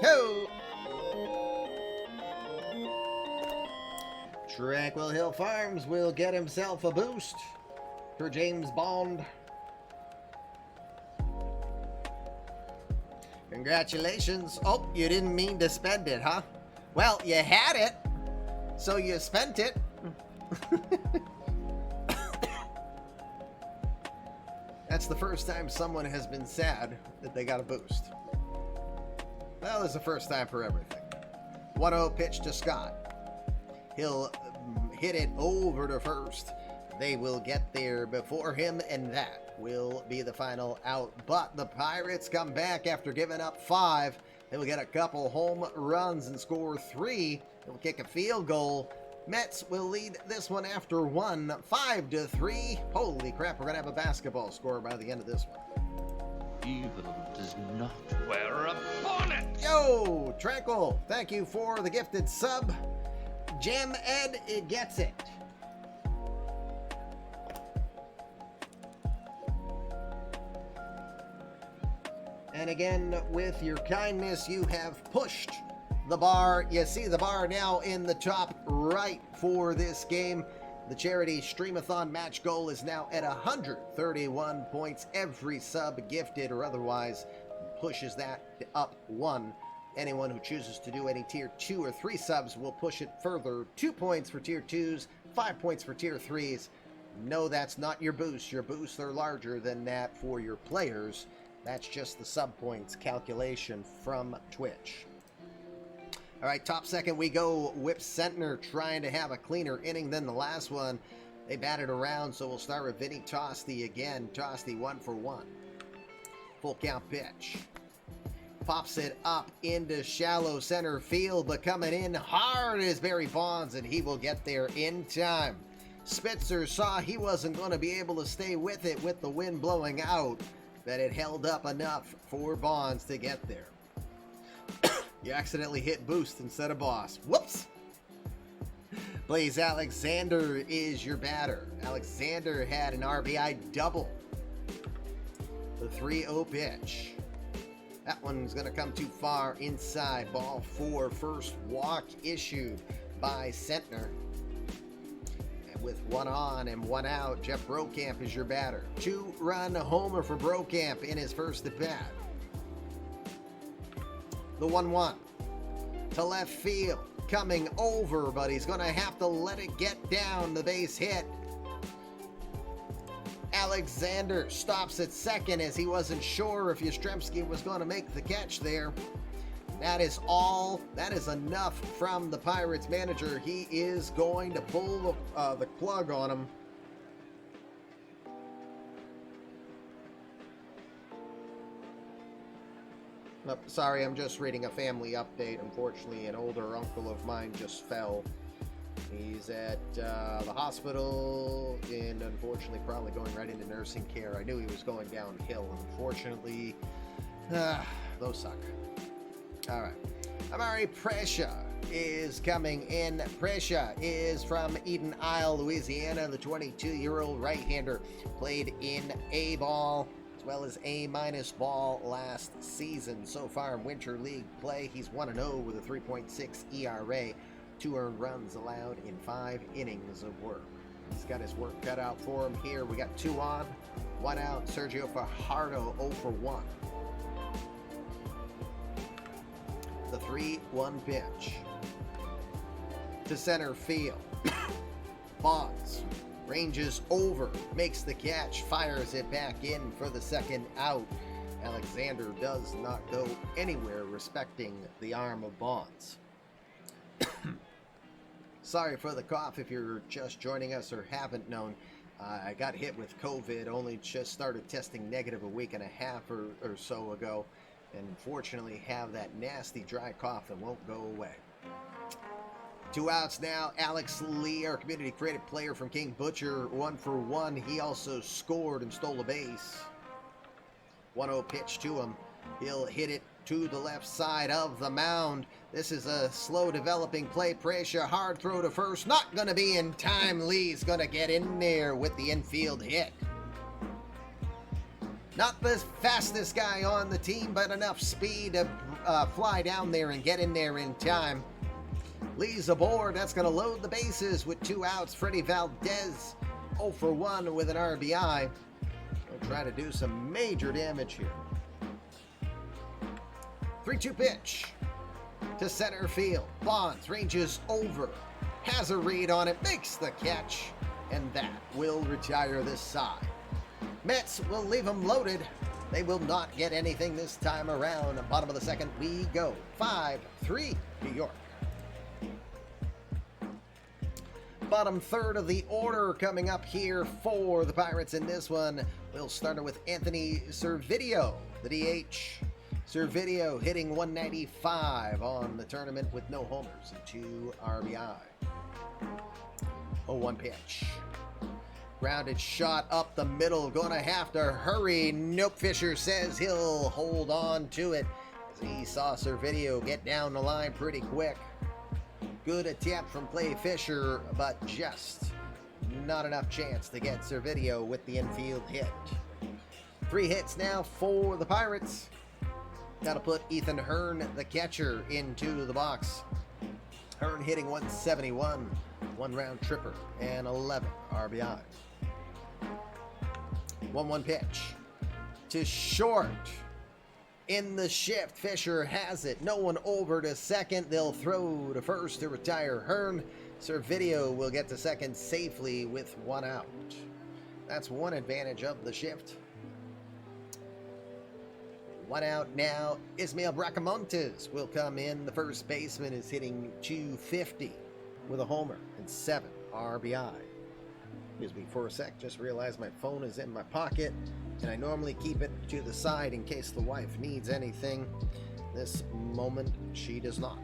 Ho! Tranquil Hill Farms will get himself a boost for James Bond. Congratulations. Oh, you didn't mean to spend it, huh? Well, you had it, so you spent it. That's the first time someone has been sad that they got a boost. Well, it's the first time for everything. 1-0 pitch to Scott. He'll hit it over to first. They will get there before him, and that will be the final out. But the Pirates come back after giving up 5. They will get a couple home runs and score 3. They'll kick a field goal. Mets will lead this one after 1, 5-3. Holy crap, we're going to have a basketball score by the end of this one. Evil does not wear a bonnet. Yo, Tranquil, thank you for the gifted sub. Jam Ed, it gets it. And again, with your kindness, you have pushed the bar. You see the bar now in the top right for this game. The charity Streamathon match goal is now at 131 points. Every sub, gifted or otherwise, pushes that up 1. Anyone who chooses to do any tier 2 or 3 subs will push it further. 2 points for tier 2s, 5 points for tier 3s. No, that's not your boost. Your boosts are larger than that for your players. That's just the sub points calculation from Twitch. All right, top second we go. Whip Sentner trying to have a cleaner inning than the last one. They batted around, so we'll start with Vinny Tosti again. Tosti 1 for 1. Full count pitch. Pops it up into shallow center field, but coming in hard is Barry Bonds, and he will get there in time. Spitzer saw he wasn't going to be able to stay with it with the wind blowing out, but it held up enough for Bonds to get there. You accidentally hit boost instead of boss. Whoops! Blaze Alexander is your batter. Alexander had an RBI double. The 3-0 pitch. That one's going to come too far inside. Ball 4. First walk issued by Sentner. And with 1 on and 1 out, Jeff Brokamp is your batter. 2-run homer for Brokamp in his first at bat. The 1-1 to left field. Coming over, but he's going to have to let it get down. The base hit. Alexander stops at second as he wasn't sure if Yastrzemski was going to make the catch there. That is all. That is enough from the Pirates manager. He is going to pull the plug on him. Oh, sorry, I'm just reading a family update. Unfortunately, an older uncle of mine just fell. He's at the hospital and unfortunately probably going right into nursing care. I knew he was going downhill. Unfortunately, those suck. All right. Amari Prescia is coming in. Prescia is from Eden Isle, Louisiana. The 22-year-old right-hander played in A-ball as well as A- ball last season. So far in Winter League play, he's 1-0 with a 3.6 ERA. 2 earned runs allowed in 5 innings of work. He's got his work cut out for him here. We got 2 on, 1 out. Sergio Fajardo 0 for 1. The 3-1 pitch to center field. Bonds ranges over, makes the catch, fires it back in for the second out. Alexander does not go anywhere respecting the arm of Bonds. Sorry for the cough if you're just joining us or haven't known. I got hit with COVID, only just started testing negative a week and a half or so ago, and unfortunately have that nasty dry cough that won't go away. 2 outs now. Alex Lee, our community credit player from King Butcher, 1 for 1. He also scored and stole a base. 1-0 pitch to him. He'll hit it to the left side of the mound. This is a slow developing play. Pressure, hard throw to first. Not going to be in time. Lee's going to get in there with the infield hit. Not the fastest guy on the team, but enough speed to fly down there and get in there in time. Lee's aboard. That's going to load the bases with 2 outs. Freddie Valdez 0 for 1 with an RBI. He'll try to do some major damage here. 3-2 pitch to center field. Bonds ranges over, has a read on it, makes the catch, and that will retire this side. Mets will leave them loaded. They will not get anything this time around. Bottom of the second, we go. 5-3, New York. Bottom third of the order coming up here for the Pirates in this one. We'll start with Anthony Servideo, the DH. Servideo hitting 195 on the tournament with no homers and 2 RBI. 0-1 pitch. Grounded shot up the middle. Gonna have to hurry. Nope, Fisher says he'll hold on to it as he saw Servideo get down the line pretty quick. Good attempt from Clay Fisher, but just not enough chance to get Servideo with the infield hit. 3 hits now for the Pirates. Got to put Ethan Hearn, the catcher, into the box. Hearn hitting 171, 1-round tripper, and 11 RBI. 1-1 pitch to short. In the shift, Fisher has it. No one over to second. They'll throw to first to retire Hearn. Servideo will get to second safely with 1 out. That's one advantage of the shift. 1 out now. Ismael Bracamontes will come in. The first baseman is hitting 250 with a homer and 7 RBI. Excuse me for a sec. Just realized my phone is in my pocket, and I normally keep it to the side in case the wife needs anything. This moment, she does not.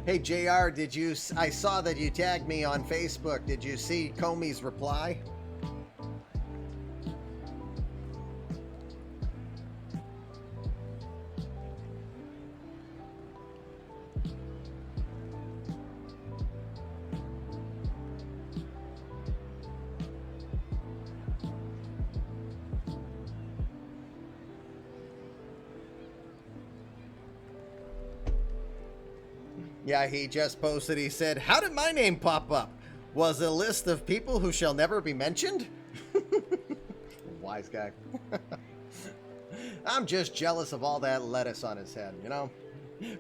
Hey, JR, I saw that you tagged me on Facebook. Did you see Comey's reply? Yeah, he just posted, he said, "How did my name pop up? Was a list of people who shall never be mentioned?" Wise guy. I'm just jealous of all that lettuce on his head, you know?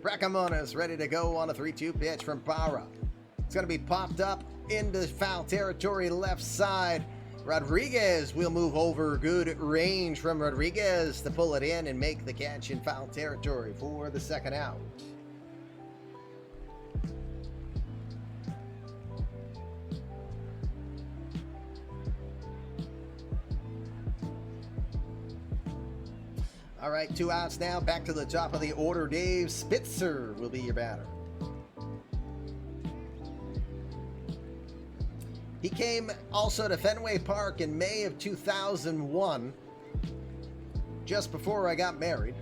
Bracamona's ready to go on a 3-2 pitch from Para. It's going to be popped up into foul territory left side. Rodriguez will move over. Good range from Rodriguez to pull it in and make the catch in foul territory for the second out. All right, 2 outs now. Back to the top of the order. Dave Spitzer will be your batter. He came also to Fenway Park in May of 2001, just before I got married.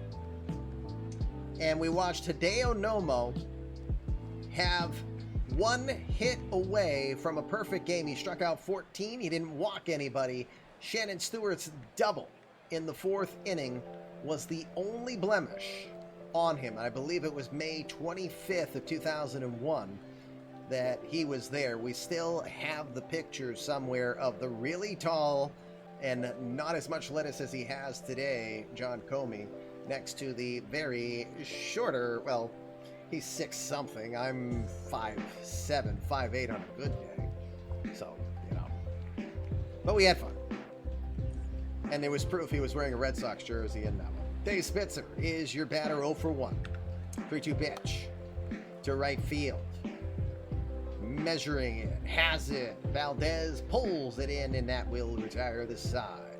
And we watched Hideo Nomo have 1 hit away from a perfect game. He struck out 14. He didn't walk anybody. Shannon Stewart's double in the 4th inning was the only blemish on him. I believe it was May 25th of 2001 that he was there. We still have the picture somewhere of the really tall and not as much lettuce as he has today, John Comey, next to the very shorter, well, he's 6 something. I'm 5'7", 5'8" on a good day. So, you know. But we had fun. And there was proof he was wearing a Red Sox jersey in that one. Dave Spitzer is your batter, 0 for 1. 3-2 pitch to right field. Measuring it, has it. Valdez pulls it in, and that will retire the side.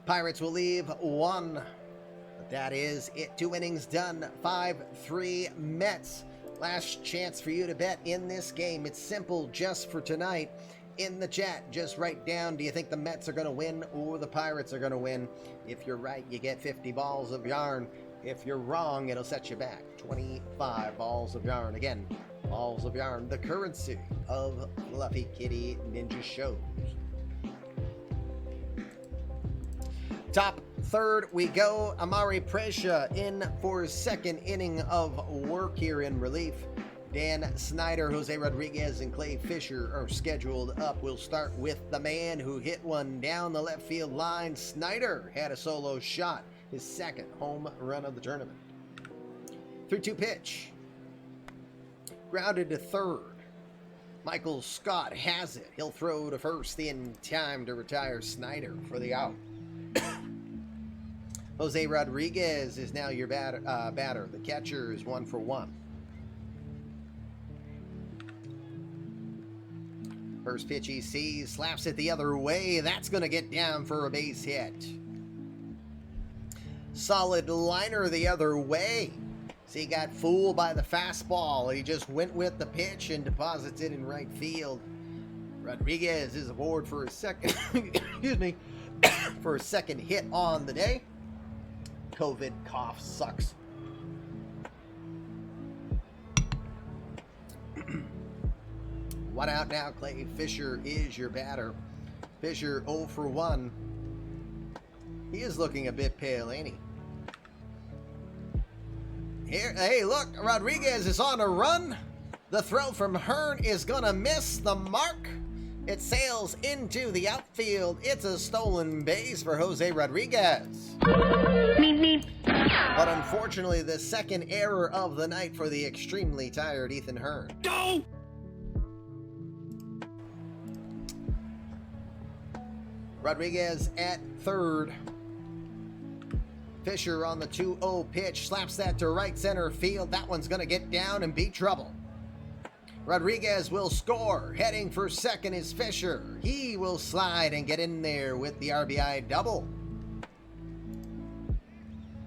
Pirates will leave 1. But that is it. 2 innings done. 5-3 Mets. Last chance for you to bet in this game. It's simple just for tonight. In the chat, just write down, do you think the Mets are going to win or the Pirates are going to win? If you're right, you get 50 balls of yarn. If you're wrong, it'll set you back 25 balls of yarn. Again, balls of yarn, the currency of Fluffy Kitty Ninja shows. Top third we go. Amari Prescia in for his 2nd inning of work here in relief. Dan Snyder, Jose Rodriguez, and Clay Fisher are scheduled up. We'll start with the man who hit one down the left field line. Snyder had a solo shot, his 2nd home run of the tournament. 3-2 pitch. Grounded to 3rd. Michael Scott has it. He'll throw to 1st in time to retire Snyder for the out. Jose Rodriguez is now your batter. The catcher is 1 for 1. First pitch he sees, slaps it the other way. That's going to get down for a base hit. Solid liner the other way. So he got fooled by the fastball. He just went with the pitch and deposits it in right field. Rodriguez is aboard for his second, excuse me, for his 2nd hit on the day. COVID cough sucks. One out now. Clay Fisher is your batter. Fisher 0 for 1. He is looking a bit pale, ain't he? Here, hey, look, Rodriguez is on a run. The throw from Hearn is gonna miss the mark. It sails into the outfield. It's a stolen base for Jose Rodriguez. But unfortunately, the 2nd error of the night for the extremely tired Ethan Hearn. Go! Rodriguez at 3rd. Fisher on the 2-0 pitch, slaps that to right center field. That one's going to get down and be trouble. Rodriguez will score. Heading for 2nd is Fisher. He will slide and get in there with the RBI double.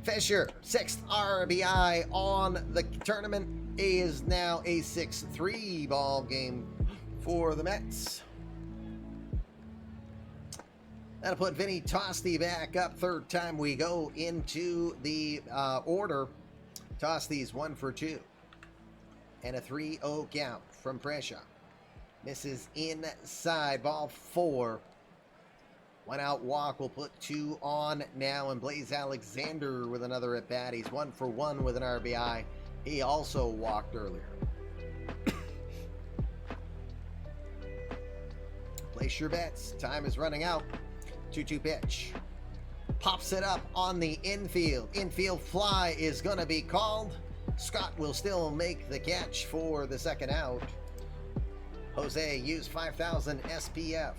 Fisher, 6th RBI on the tournament. is now a 6-3 ball game for the Mets. That'll put Vinny Tosti back up. Third time we go into the order. Tosti's 1 for 2. And a 3-0 count from Prescia. Misses inside, ball 4. 1 out walk will put 2 on now, and Blaze Alexander with another at bat. He's 1 for 1 with an RBI. He also walked earlier. Place your bets. Time is running out. 2-2 pitch. Pops it up on the infield. Infield fly is going to be called. Scott will still make the catch for the second out. Jose used 5,000 SPF.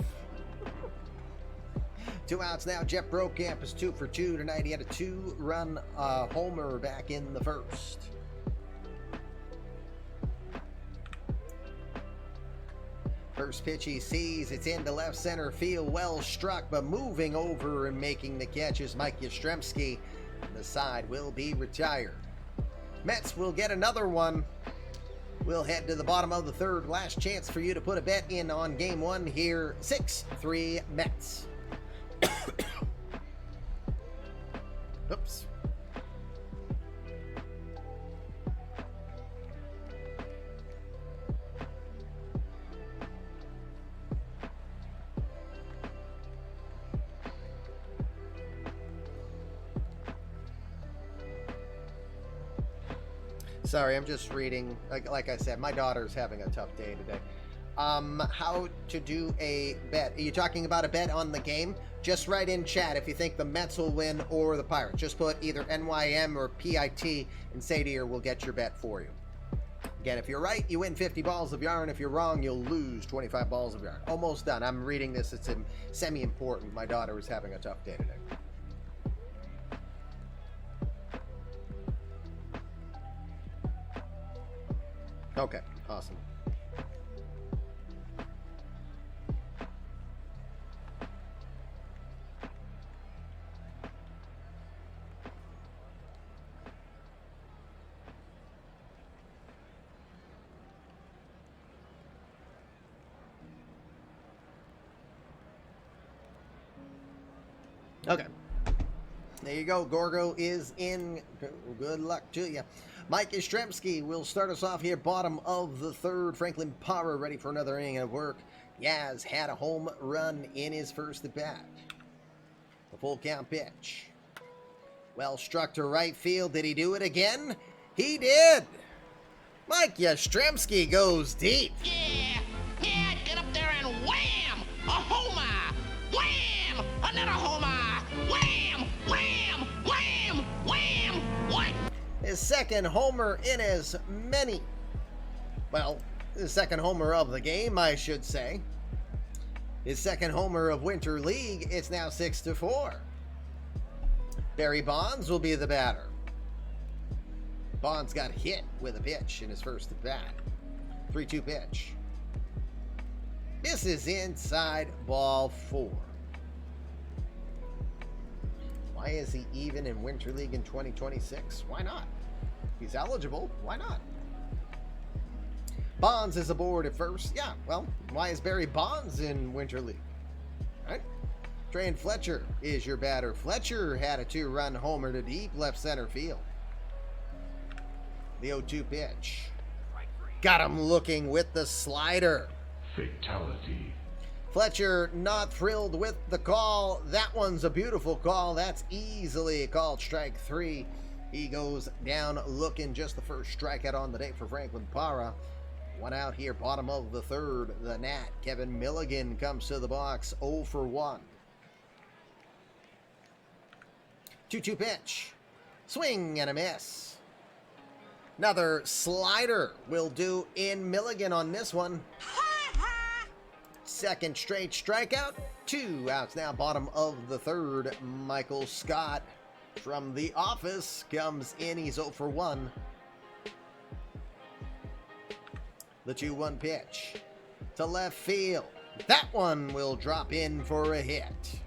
2 outs now. Jeff Brokamp is 2 for 2 tonight. He had a 2-run homer back in the first. First pitch he sees, it's into left center field, well struck, but moving over and making the catch is Mike Yastrzemski. The side will be retired. Mets will get another one. We'll head to the bottom of the third. Last chance for you to put a bet in on game 1 here. 6-3 Mets. Oops. Sorry, I'm just reading. Like I said, my daughter's having a tough day today. How to do a bet. Are you talking about a bet on the game? Just write in chat if you think the Mets will win or the Pirates. Just put either NYM or PIT and Sadir will get your bet for you. Again, if you're right, you win 50 balls of yarn. If you're wrong, you'll lose 25 balls of yarn. Almost done. I'm reading this. It's semi-important. My daughter is having a tough day today. Okay, awesome. Okay. There you go. Gorgo is in. Good luck to you. Mike Yastrzemski will start us off here, bottom of the third. Franklin Parra ready for another inning of work. Yaz had a home run in his first at bat. The full count pitch. Well struck to right field. Did he do it again? He did. Mike Yastrzemski goes deep. Yeah, get up there and wham! A homer! Wham! Another homer! Wham! Wham! Wham! Wham! What? His second homer in as many. Well, his second homer of the game, I should say. His second homer of Winter League. It's now 6-4. Barry Bonds will be the batter. Bonds got hit with a pitch in his first at bat. 3-2 pitch. Misses inside, ball 4. Why is he even in Winter League in 2026? Why not? He's eligible. Why not? Bonds is aboard at first. Yeah, well, why is Barry Bonds in Winter League? Right? Trey Fletcher is your batter. Fletcher had a 2-run homer to deep left center field. The 0-2 pitch. Got him looking with the slider. Fatality. Fletcher not thrilled with the call. That one's a beautiful call. That's easily called strike 3. He goes down looking. Just the first strikeout on the day for Franklin Parra. 1 out here, bottom of the third. The Nat, Kevin Milligan, comes to the box, 0 for 1. 2-2 pitch. Swing and a miss. Another slider will do in Milligan on this one. Second straight strikeout. 2 outs now, bottom of the third. Michael Scott from The Office comes in. He's 0 for 1. The 2-1 pitch to left field. That one will drop in for a hit.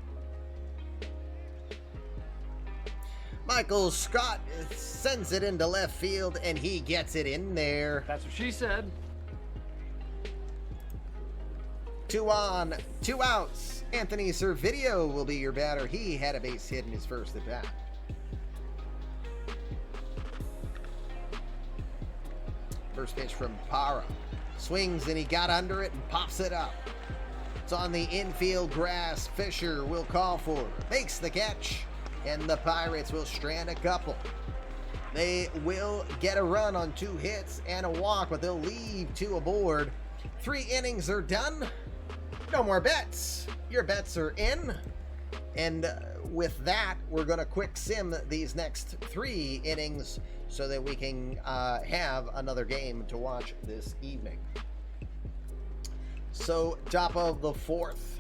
Michael Scott sends it into left field, and he gets it in there. That's what she said. 2 on, 2 outs. Anthony Servideo will be your batter. He had a base hit in his first at bat. First pitch from Parra. Swings and he got under it and pops it up. It's on the infield grass. Fisher will call for it. Makes the catch. And the Pirates will strand a couple. They will get a run on 2 hits and a walk, but they'll leave 2 aboard. 3 innings are done. No more bets. Your bets are in. And with that, we're going to quick sim these next 3 innings so that we can have another game to watch this evening. So, top of the 4th,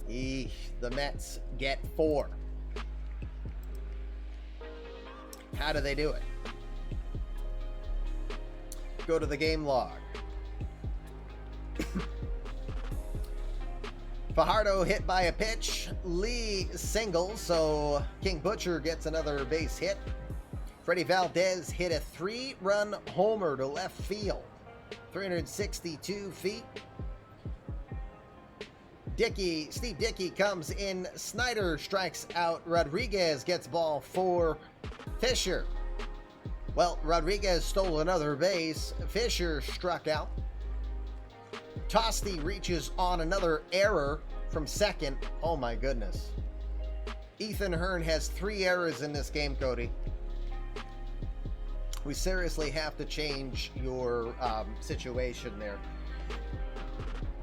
the Mets get 4. How do they do it? Go to the game log. Fajardo hit by a pitch. Lee singles, so King Butcher gets another base hit. Freddie Valdez hit a 3-run homer to left field. 362 feet. Steve Dickey comes in. Snyder strikes out. Rodriguez gets ball for Fisher. Well, Rodriguez stole another base. Fisher struck out. Tosti reaches on another error from second. Oh my goodness. Ethan Hearn has 3 errors in this game, Cody. We seriously have to change your situation there.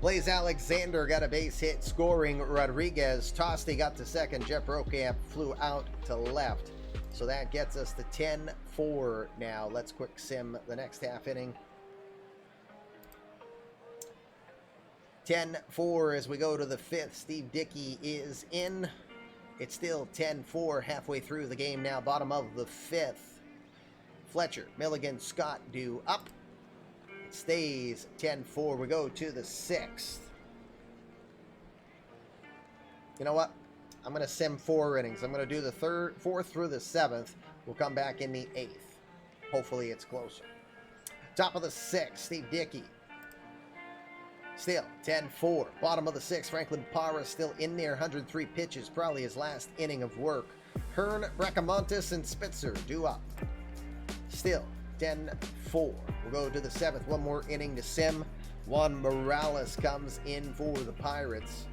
Blaze Alexander got a base hit scoring Rodriguez. Tosti got to second. Jeff Brokamp flew out to left. So that gets us to 10-4 now. Let's quick sim the next half inning. 10-4 as we go to the 5th. Steve Dickey is in. It's still 10-4 halfway through the game now. Bottom of the 5th. Fletcher, Milligan, Scott due up. It stays 10-4. We go to the 6th. You know what? I'm going to sim 4 innings. I'm going to do the 4th through the 7th. We'll come back in the 8th. Hopefully it's closer. Top of the 6th, Steve Dickey. Still 10-4. Bottom of the 6th, Franklin Parra still in there. 103 pitches, probably his last inning of work. Hearn, Bracamontes, and Spitzer due up. Still 10-4. We'll go to the 7th. One more inning to sim. Juan Morales comes in for the Pirates.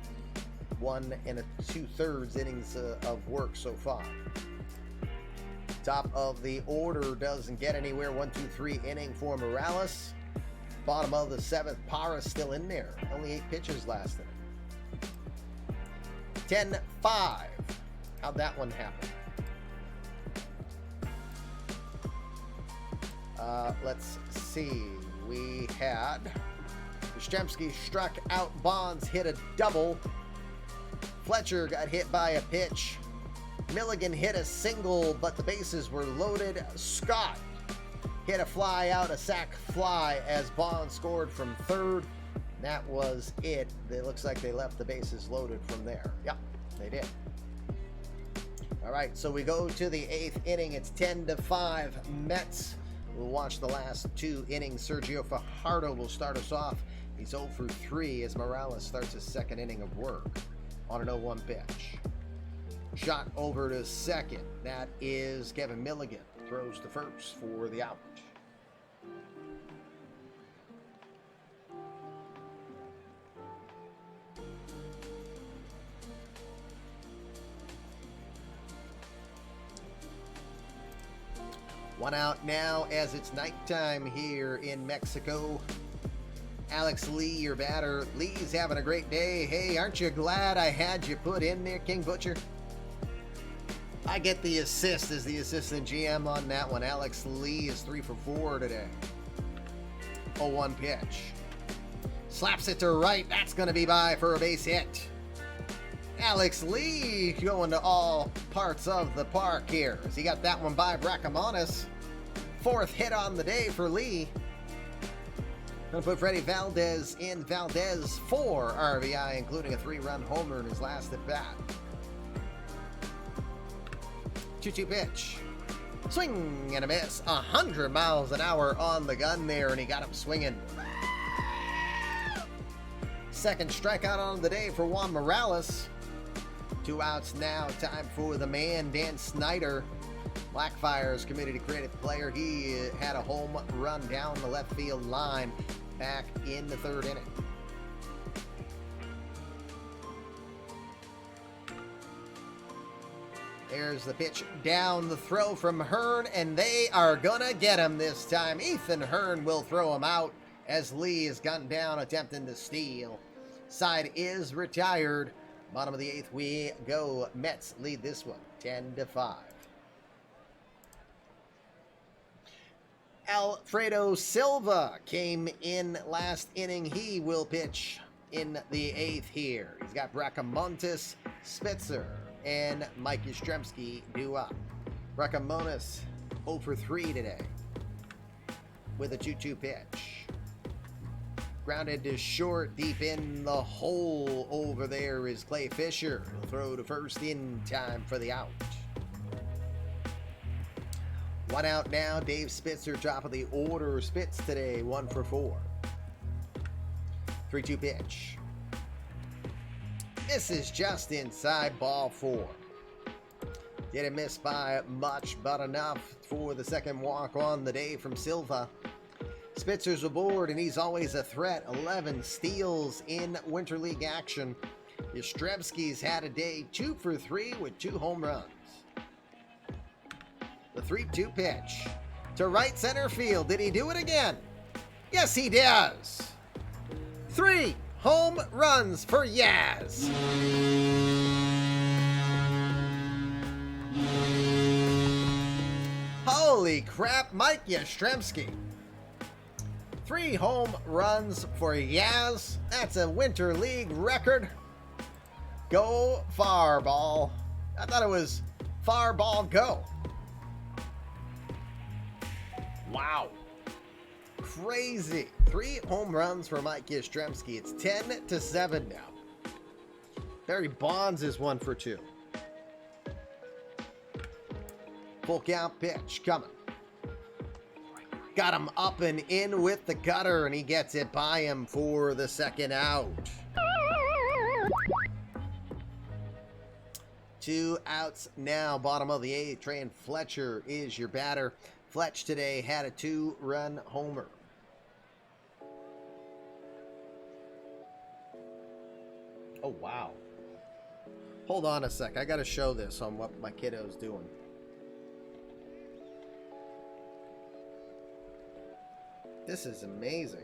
1 2/3 innings of work so far. Top of the order doesn't get anywhere. 1, 2, 3 inning for Morales. Bottom of the 7th, Parra still in there. Only 8 pitches last inning. 10-5. How'd that one happen? Let's see. We had Yastrzemski struck out. Bonds hit a double. Fletcher got hit by a pitch. Milligan hit a single, but the bases were loaded. Scott hit a fly out, a sac fly, as Bonds scored from third. That was it. It looks like they left the bases loaded from there. Yep, they did. All right, so we go to the 8th inning. It's 10-5 Mets. We'll watch the last 2 innings. Sergio Fajardo will start us off. He's 0 for 3 as Morales starts his 2nd inning of work on an 0-1 pitch. Shot over to second. That is Kevin Milligan. Throws to first for the out. One out now as it's nighttime here in Mexico. Alex Lee, your batter. Lee's having a great day. Hey, aren't you glad I had you put in there, King Butcher? I get the assist as the assistant GM on that one. Alex Lee is 3 for 4 today. 0-1 pitch. Slaps it to right. That's going to be by for a base hit. Alex Lee going to all parts of the park here as he got that one by Bracamontes. 4th hit on the day for Lee. Going to put Freddie Valdez in. Valdez 4 RBI, including a 3-run homer in his last at bat. 2-2 pitch. Swing and a miss. 100 miles an hour on the gun there, and he got him swinging. Second strikeout on the day for Juan Morales. 2 outs now. Time for the man, Dan Snyder. Blackfire's community creative player. He had a home run down the left field line back in the 3rd inning. There's the pitch down the throw from Hearn, and they are gonna get him this time. Ethan Hearn will throw him out as Lee is gunned down attempting to steal. Side is retired. Bottom of the 8th we go. Mets lead this one 10-5. Alfredo Silva came in last inning. He will pitch in the 8th here. He's got Bracamontes, Spitzer, and Mike Yastrzemski due up. Bracamontes 0 for 3 today with a 2-2 pitch. Grounded to short, deep in the hole over there is Clay Fisher. He'll throw to first in time for the out. 1 out now. Dave Spitzer, top of the order. Spitz today, 1 for 4. 3-2 pitch. This is just inside, ball 4. Didn't miss by much, but enough for the second walk on the day from Silva. Spitzer's aboard, and he's always a threat. 11 steals in Winter League action. Yastrzemski's had a day, 2 for 3 with 2 home runs. The 3-2 pitch to right center field. Did he do it again? Yes, he does. 3 home runs for Yaz. Holy crap, Mike Yastrzemski. 3 home runs for Yaz. That's a Winter League record. Go far, ball. I thought it was far ball go. Wow. Crazy. 3 home runs for Mike Yastrzemski. It's 10-7 now. Barry Bonds is 1 for 2. Full count pitch coming. Got him up and in with the cutter, and he gets it by him for the second out. 2 outs now. Bottom of the 8th. Trey Fletcher is your batter. Fletch today had a 2-run homer. Oh, wow. Hold on a sec. I got to show this on what my kiddo's doing. This is amazing.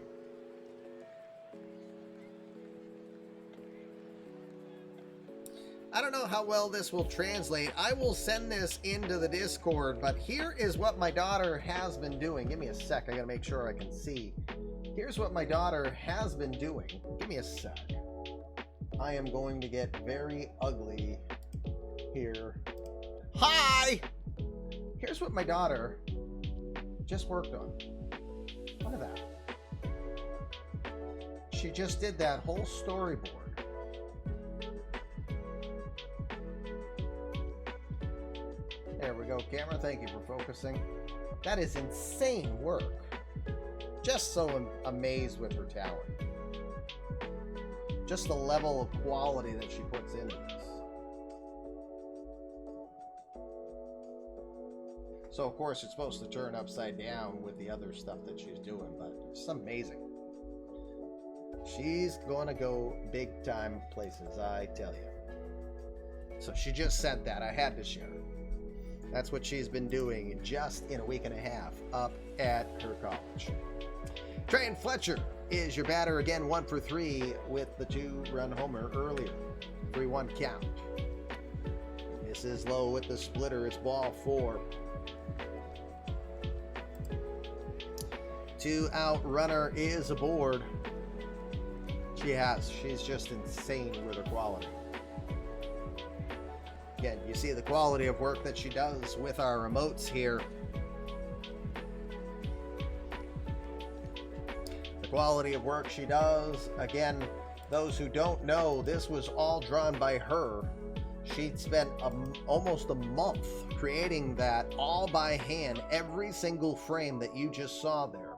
I don't know how well this will translate. I will send this into the Discord, but here is what my daughter has been doing. Give me a sec. I gotta make sure I can see. Here's what my daughter has been doing. Give me a sec. I am going to get very ugly here. Hi! Here's what my daughter just worked on. Look at that. She just did that whole storyboard. There we go, camera. Thank you for focusing. That is insane work. Just so amazed with her talent. Just the level of quality that she puts into this. So, of course, it's supposed to turn upside down with the other stuff that she's doing, but it's amazing. She's gonna go big time places, I tell you. So she just sent that. I had to share it. That's what she's been doing just in a week and a half up at her college. Trey Fletcher is your batter again, 1 for 3 with the 2-run homer earlier. 3-1 count. This is low with the splitter. It's ball 4. 2-out runner is aboard. She's just insane with her quality. Again, you see the quality of work that she does with our remotes here. The quality of work she does. Again, those who don't know, this was all drawn by her. She spent almost a month creating that all by hand, every single frame that you just saw there.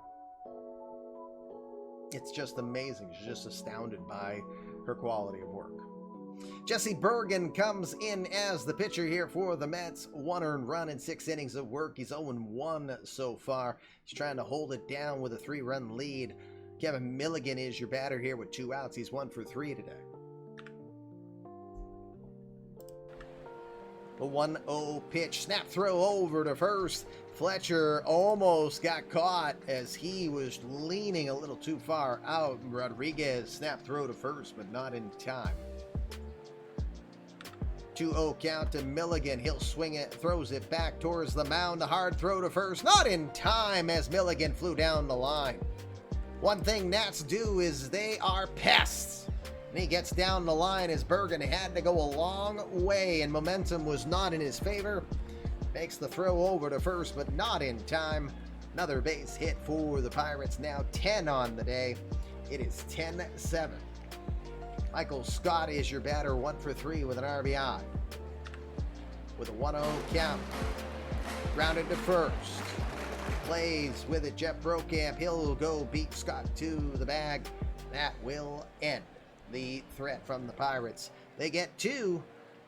It's just amazing. She's just astounded by her quality of work. Jesse Bergen comes in as the pitcher here for the Mets. 1 earned run in 6 innings of work. He's 0-1 so far. He's trying to hold it down with a 3-run lead. Kevin Milligan is your batter here with 2 outs. He's 1 for 3 today. A 1-0 pitch. Snap throw over to first. Fletcher almost got caught as he was leaning a little too far out. Rodriguez snap throw to first, but not in time. 2-0 count to Milligan. He'll swing it, throws it back towards the mound. The hard throw to first, not in time as Milligan flew down the line. One thing Nats do is they are pests. And he gets down the line as Bergen had to go a long way and momentum was not in his favor. Makes the throw over to first, but not in time. Another base hit for the Pirates, now 10 on the day. It is 10-7. Michael Scott is your batter, 1 for 3 with an RBI. With a 1-0 count. Grounded to first. Plays with it, Jeff Brokamp. He'll go beat Scott to the bag. That will end the threat from the Pirates. They get 2,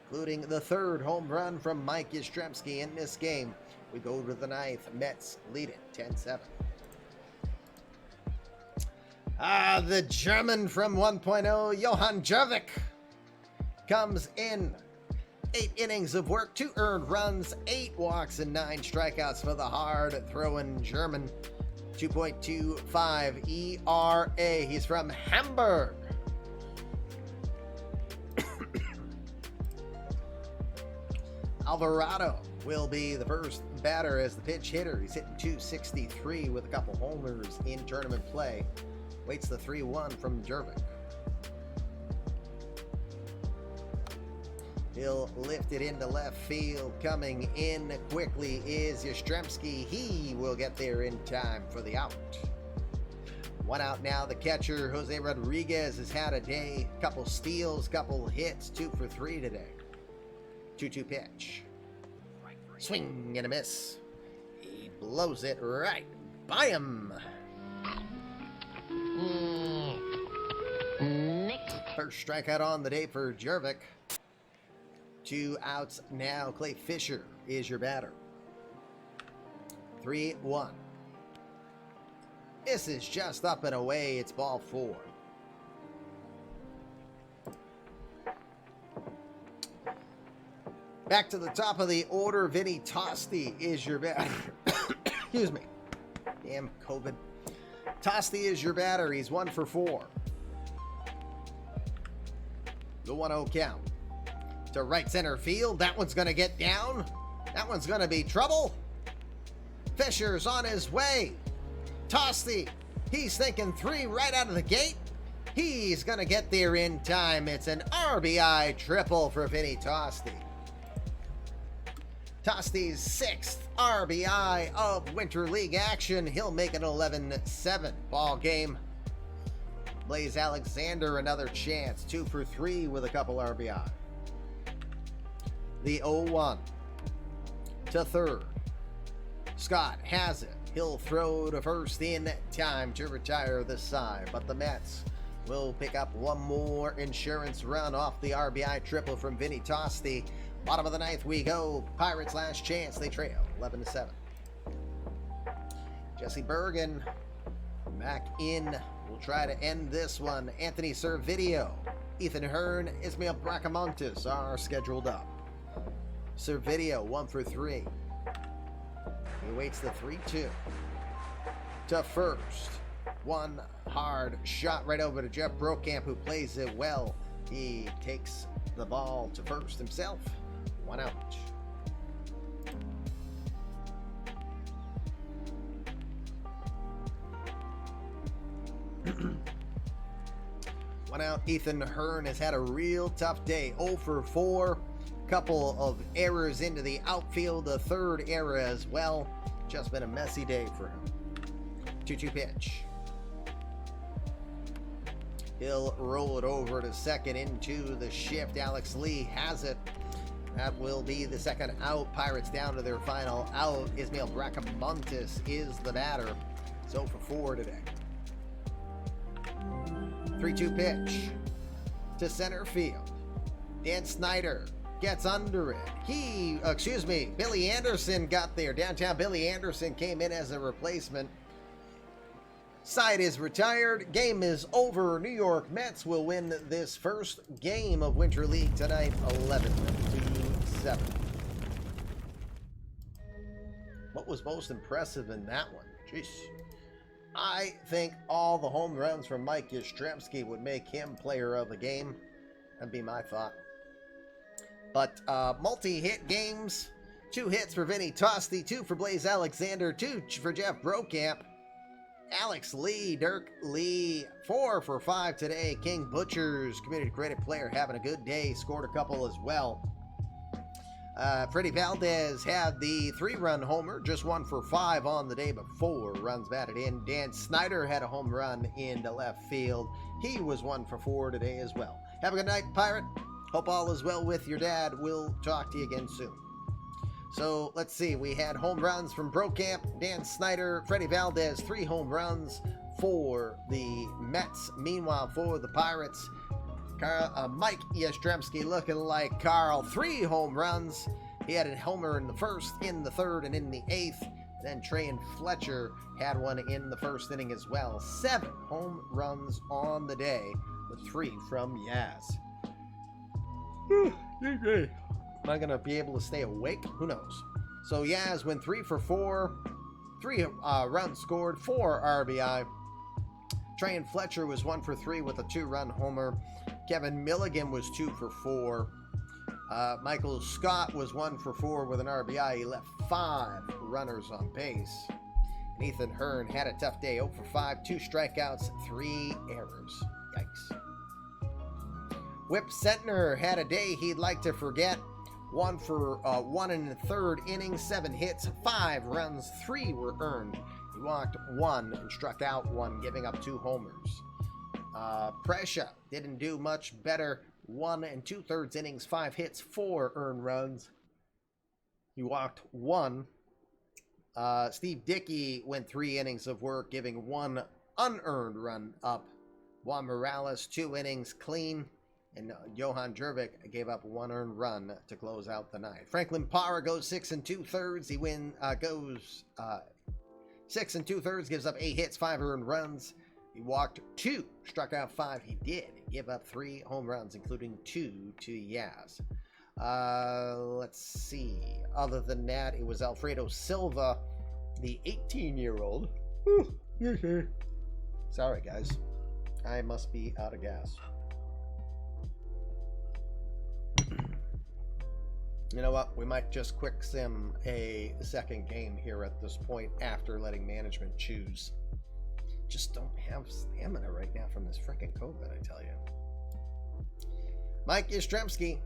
including the 3rd home run from Mike Yastrzemski in this game. We go to the 9th. Mets lead it 10-7. The German from 1.0, Johan Jervik, comes in. 8 innings of work, 2 earned runs, 8 walks, and 9 strikeouts for the hard-throwing German. 2.25 ERA. He's from Hamburg. Alvarado will be the first batter as the pinch hitter. He's hitting .263 with a couple homers in tournament play. Waits the 3-1 from Jervik. He'll lift it into left field. Coming in quickly is Yastrzemski. He will get there in time for the out. 1 out now. The catcher, Jose Rodriguez, has had a day. Couple steals, couple hits. 2 for 3 today. 2-2 pitch. Swing and a miss. He blows it right by him. First strikeout on the day for Jervik. 2 outs now. Clay Fisher is your batter. 3-1. This is just up and away. It's ball 4. Back to the top of the order. Vinny Tosti is your batter. Excuse me. Damn COVID. Tosti is your batter. He's 1 for 4. The 1-0 count. To right center field. That one's going to get down. That one's going to be trouble. Fisher's on his way. Tosti. He's thinking 3 right out of the gate. He's going to get there in time. It's an RBI triple for Vinny Tosti. Tosti's 6th RBI of Winter League action. He'll make an 11-7 ball game. Blaze Alexander, another chance. 2 for 3 with a couple RBI. The 0-1 to third. Scott has it. He'll throw to first in time to retire the side. But the Mets will pick up one more insurance run off the RBI triple from Vinny Tosti. Bottom of the 9th we go. Pirates last chance. They trail 11-7. Jesse Bergen back in. We'll try to end this one. Anthony Servideo, Ethan Hearn, Ismael Bracamontes are scheduled up. Servideo 1 for 3. He waits the 3-2. To first. One hard shot right over to Jeff Brokamp, who plays it well. He takes the ball to first himself. 1 out. One out. Ethan Hearn has had a real tough day. 0 for 4. Couple of errors into the outfield. The 3rd error as well. Just been a messy day for him. 2-2 pitch. He'll roll it over to second into the shift. Alex Lee has it. That will be the second out. Pirates down to their final out. Ismael Bracamontes is the batter. So for 4 today. 3-2 pitch to center field. Dan Snyder gets under it. Billy Anderson got there. Downtown Billy Anderson came in as a replacement. Side is retired. Game is over. New York Mets will win this first game of Winter League tonight, 11-7. What was most impressive in that one? Jeez. I think all the home runs from Mike Yastrzemski would make him player of the game. That'd be my thought. But multi-hit games. 2 hits for Vinny Tosti, 2 for Blaze Alexander, 2 for Jeff Brokamp. Alex Lee, Dirk Lee, 4 for 5 today. King Butchers, community credit player, having a good day. Scored a couple as well. Freddie Valdez had the 3-run homer, just 1 for 5 on the day, but 4 runs batted in. Dan Snyder had a home run into left field. He was 1 for 4 today as well. Have a good night, Pirate. Hope all is well with your dad. We'll talk to you again soon. So let's see. We had home runs from Brokamp, Dan Snyder, Freddie Valdez, 3 home runs for the Mets. Meanwhile, for the Pirates, Mike Yastrzemski looking like Carl, 3 home runs. He had a homer in the first, in the third, and in the 8th. Then Trey and Fletcher had one in the first inning as well. 7 home runs on the day, with 3 from Yaz. Am I going to be able to stay awake? Who knows? So Yaz went 3 for 4, 3 runs scored, 4 RBI. Trey and Fletcher was 1 for 3 with a 2-run homer. Kevin Milligan was 2 for 4. Michael Scott was 1 for 4 with an RBI. He left 5 runners on base. And Ethan Hearn had a tough day, 0 for 5, 2 strikeouts, 3 errors. Yikes. Whip Sentner had a day he'd like to forget. 1 for 1 in the third inning, 7 hits, 5 runs, 3 were earned. He walked 1 and struck out 1, giving up 2 homers. Prescia didn't do much better. 1 2/3 innings, 5 hits, 4 earned runs. He walked 1. Steve Dickey went 3 innings of work, giving 1 unearned run up. Juan Morales, 2 innings clean. And Johan Jervik gave up 1 earned run to close out the night. Franklin Parra goes 6 2/3. He goes 6 2/3, gives up 8 hits, 5 earned runs. He walked 2, struck out 5. He did give up 3 home runs, including 2 to Yaz. Let's see. Other than that, it was Alfredo Silva, the 18-year-old. Sorry, guys. I must be out of gas. You know what? We might just quick sim a second game here at this point after letting management choose. Just don't have stamina right now from this freaking COVID, I tell you. Mike Yastrzemski,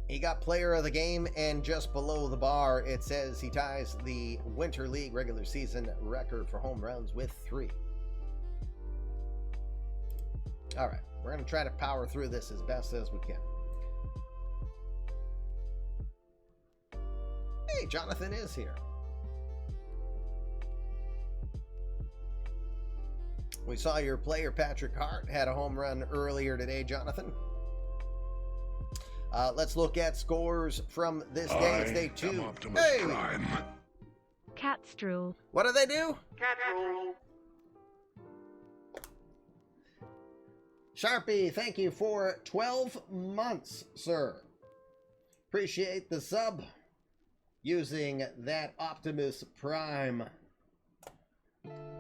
he got player of the game, and just below the bar, it says he ties the Winter League regular season record for home runs with 3. All right, we're going to try to power through this as best as we can. Hey, Jonathan is here. We saw your player, Patrick Hart, had a home run earlier today, Jonathan. Let's look at scores from this day. It's day 2. Hey! Cat Stroll. What do they do? Cat rule. Sharpie, thank you for 12 months, sir. Appreciate the sub. Using that Optimus Prime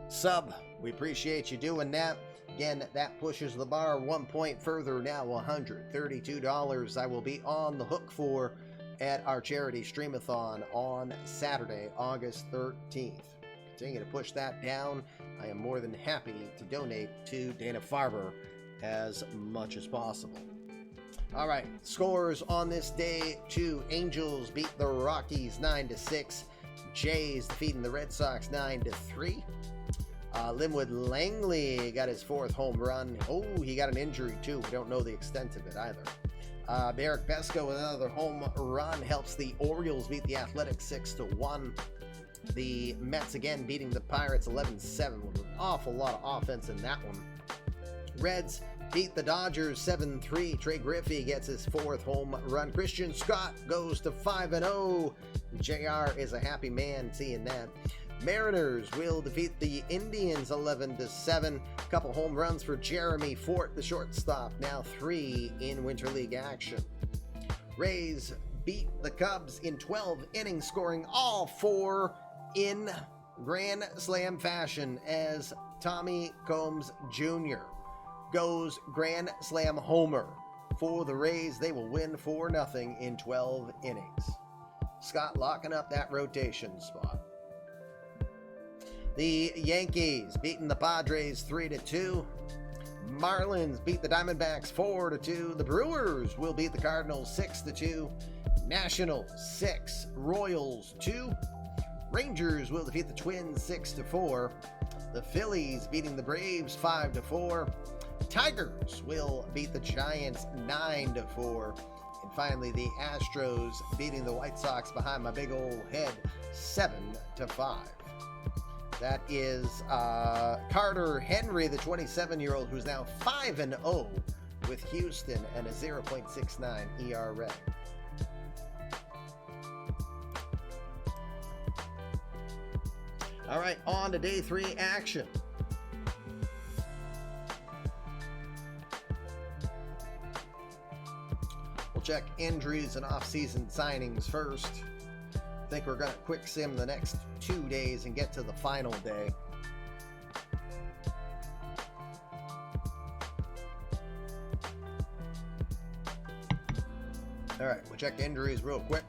sub. We appreciate you doing that. Again, that pushes the bar 1 point further now, $132 I will be on the hook for at our charity streamathon on Saturday, August 13th. Continue to push that down. I am more than happy to donate to Dana-Farber as much as possible. All right, scores on this day 2. Angels beat the Rockies 9-6. Jays defeating the Red Sox 9-3. Linwood Langley got his 4th home run. Oh, he got an injury too. We don't know the extent of it either. Derek Pesco with another home run helps the Orioles beat the Athletics 6-1. The Mets again beating the Pirates 11-7 with an awful lot of offense in that one. Reds beat the Dodgers 7-3. Trey Griffey gets his 4th home run. Christian Scott goes to 5-0. JR is a happy man seeing that. Mariners will defeat the Indians 11-7. Couple home runs for Jeremy Fort, the shortstop, now 3 in Winter League action. Rays beat the Cubs in 12 innings, scoring all 4 in Grand Slam fashion as Tommy Combs Jr. goes Grand Slam homer for the Rays. They will win 4-0 in 12 innings. Scott locking up that rotation spot. The Yankees beating the Padres 3-2. Marlins beat the Diamondbacks 4-2. The Brewers will beat the Cardinals 6-2. Nationals 6, Royals 2. Rangers will defeat the Twins 6-4. The Phillies beating the Braves 5-4. Tigers will beat the Giants 9-4. And finally, the Astros beating the White Sox behind my big old head 7-5. That is Carter Henry, the 27-year-old, who's now 5-0 with Houston and a 0.69 ERA. All right, on to day 3 action. We'll check injuries and off-season signings first. I think we're going to quick sim the next 2 days and get to the final day. All right, we'll check injuries real quick.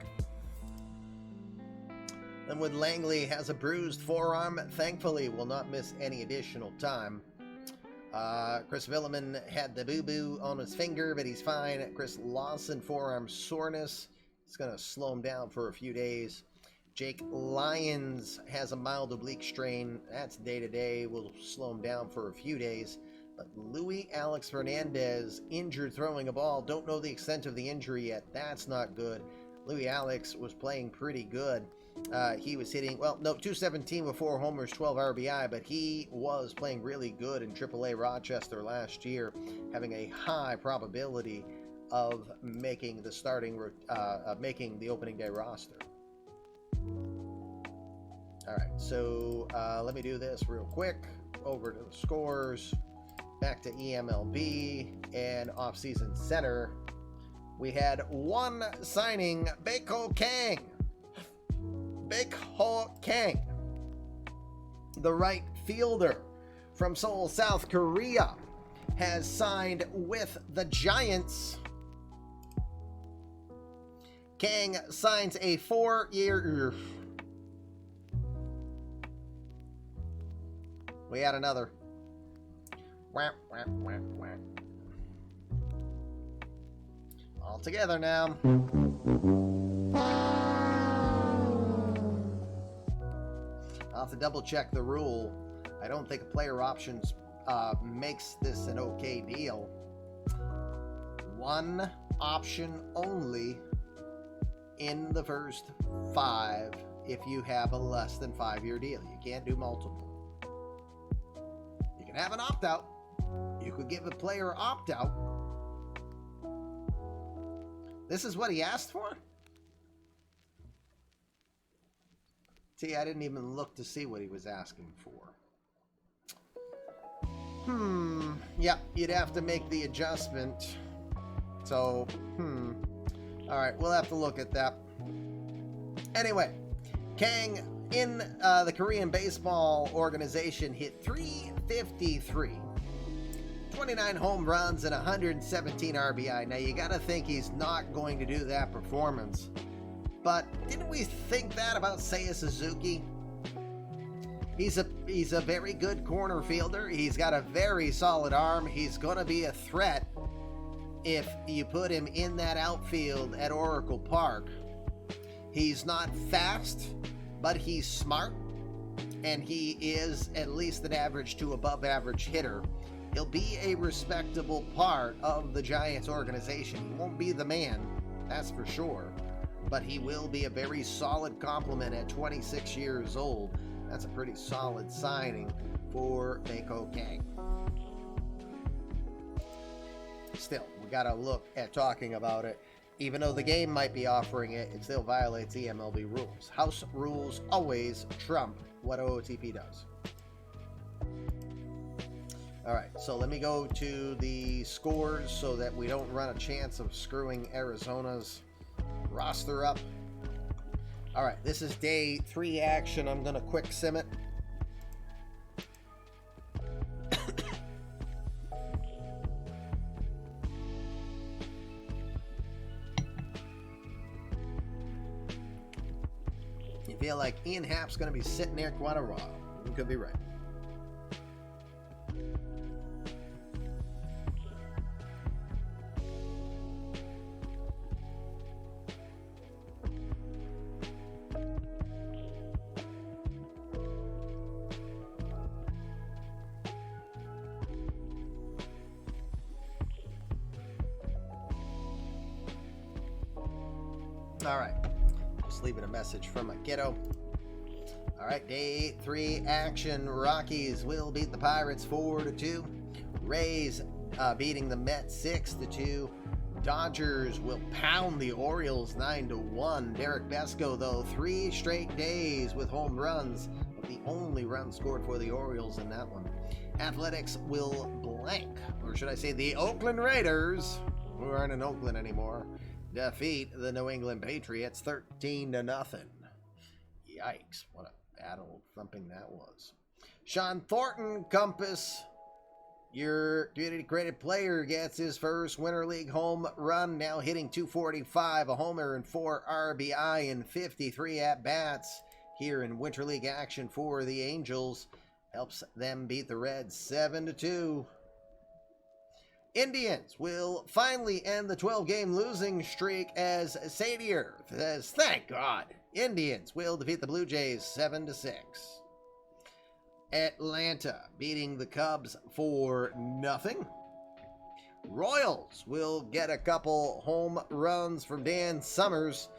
Linwood Langley has a bruised forearm. Thankfully, will not miss any additional time. Chris Villeman had the boo-boo on his finger, but he's fine. Chris Lawson, forearm soreness. It's going to slow him down for a few days. Jake Lyons has a mild oblique strain. That's day-to-day. Will slow him down for a few days. But Louis Alex Fernandez, injured throwing a ball. Don't know the extent of the injury yet. That's not good. Louis Alex was playing pretty good. He was hitting, 217 with 4 homers, 12 RBI, but he was playing really good in AAA Rochester last year, having a high probability of making the making the opening day roster. All right, so let me do this real quick. Over to the scores, back to eMLB and off-season center. We had one signing, Baekho Kang. Baekho Kang, the right fielder from Seoul, South Korea, has signed with the Giants. Kang signs a 4-year... We had another. Wah, wah, wah, wah. All together now. I'll have to double check the rule. I don't think player options makes this an okay deal. One option only in the first 5 if you have a less than 5-year deal. You can't do multiple. You can have an opt-out. You could give a player opt-out. This is what he asked for? See, I didn't even look to see what he was asking for. Yeah, you'd have to make the adjustment. So, all right, we'll have to look at that. Anyway, Kang in the Korean baseball organization hit .353, 29 home runs and 117 RBI. Now, you got to think he's not going to do that performance. But didn't we think that about Seiya Suzuki? He's a very good corner fielder. He's got a very solid arm. He's going to be a threat if you put him in that outfield at Oracle Park. He's not fast, but he's smart, and he is at least an average to above average hitter. He'll be a respectable part of the Giants organization. He won't be the man, that's for sure, but he will be a very solid complement at 26 years old. That's a pretty solid signing for Mako Kang. Still, we got to look at talking about it. Even though the game might be offering it, it still violates eMLB rules. House rules always trump what OOTP does. All right, so let me go to the scores so that we don't run a chance of screwing Arizona's roster up. All right, this is day 3 action. I'm going to quick sim it. You feel like Ian Happ's going to be sitting there quite a while. You could be right. All right, just leaving a message from my kiddo. All right, day 3 action. Rockies will beat the Pirates 4-2. Rays beating the Mets 6-2. Dodgers will pound the Orioles 9-1. Derek Besco, though, 3 straight days with home runs, but the only run scored for the Orioles in that one. Athletics will blank, or should I say the Oakland Raiders, who aren't in Oakland anymore, defeat the New England Patriots 13-0. Yikes, what a battle thumping that was. Sean Thornton Compass, your community credit player, gets his first Winter League home run, now hitting .245, a homer and 4 RBI in 53 at-bats here in Winter League action for the Angels. Helps them beat the Reds 7-2. Indians will finally end the 12-game losing streak as Sadier says, thank God. Indians will defeat the Blue Jays 7-6. Atlanta beating the Cubs 4-0. Royals will get a couple home runs from Dan Summers.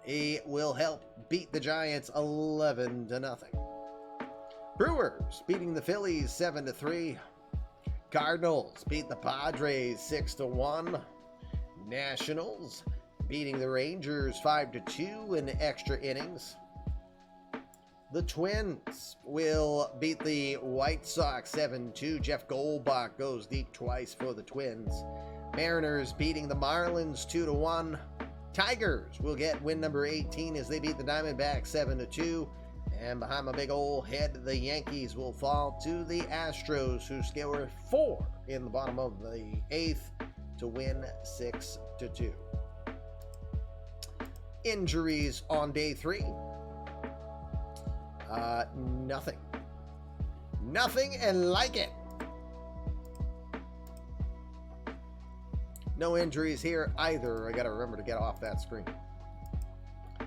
He will help beat the Giants 11-0. Brewers beating the Phillies 7-3. Cardinals beat the Padres 6-1. Nationals beating the Rangers 5-2 in extra innings. The Twins will beat the White Sox 7-2. Jeff Goldbach goes deep twice for the Twins. Mariners beating the Marlins 2-1. Tigers will get win number 18 as they beat the Diamondbacks 7-2. And behind my big old head, the Yankees will fall to the Astros, who scored 4 in the bottom of the 8th to win 6-2. Injuries on day 3. Nothing. Nothing and like it. No injuries here either. I got to remember to get off that screen.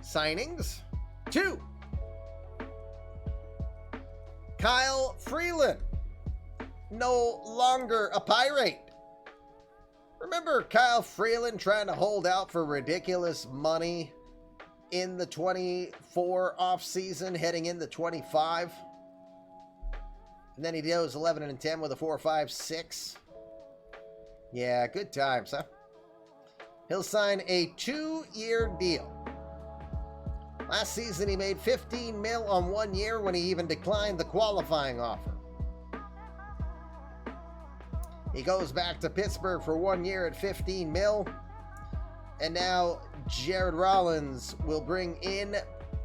Signings. 2. Kyle Freeland, no longer a Pirate. Remember Kyle Freeland trying to hold out for ridiculous money in the 24 offseason heading into 25? And then he goes 11-10 with a 4.56. Yeah, good times, huh? He'll sign a 2-year deal. Last season, he made $15 million on 1 year when he even declined the qualifying offer. He goes back to Pittsburgh for 1 year at $15 million. And now Jared Rollins will bring in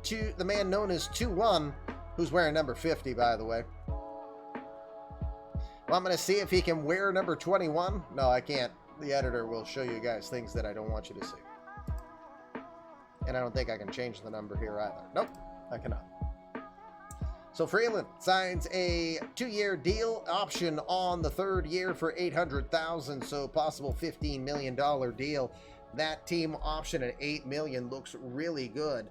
the man known as 2-1, who's wearing number 50, by the way. Well, I'm going to see if he can wear number 21. No, I can't. The editor will show you guys things that I don't want you to see. And I don't think I can change the number here either. Nope, I cannot. So Freeland signs a 2-year deal, option on the 3rd year for $800,000, so possible $15 million deal. That team option at $8 million looks really good.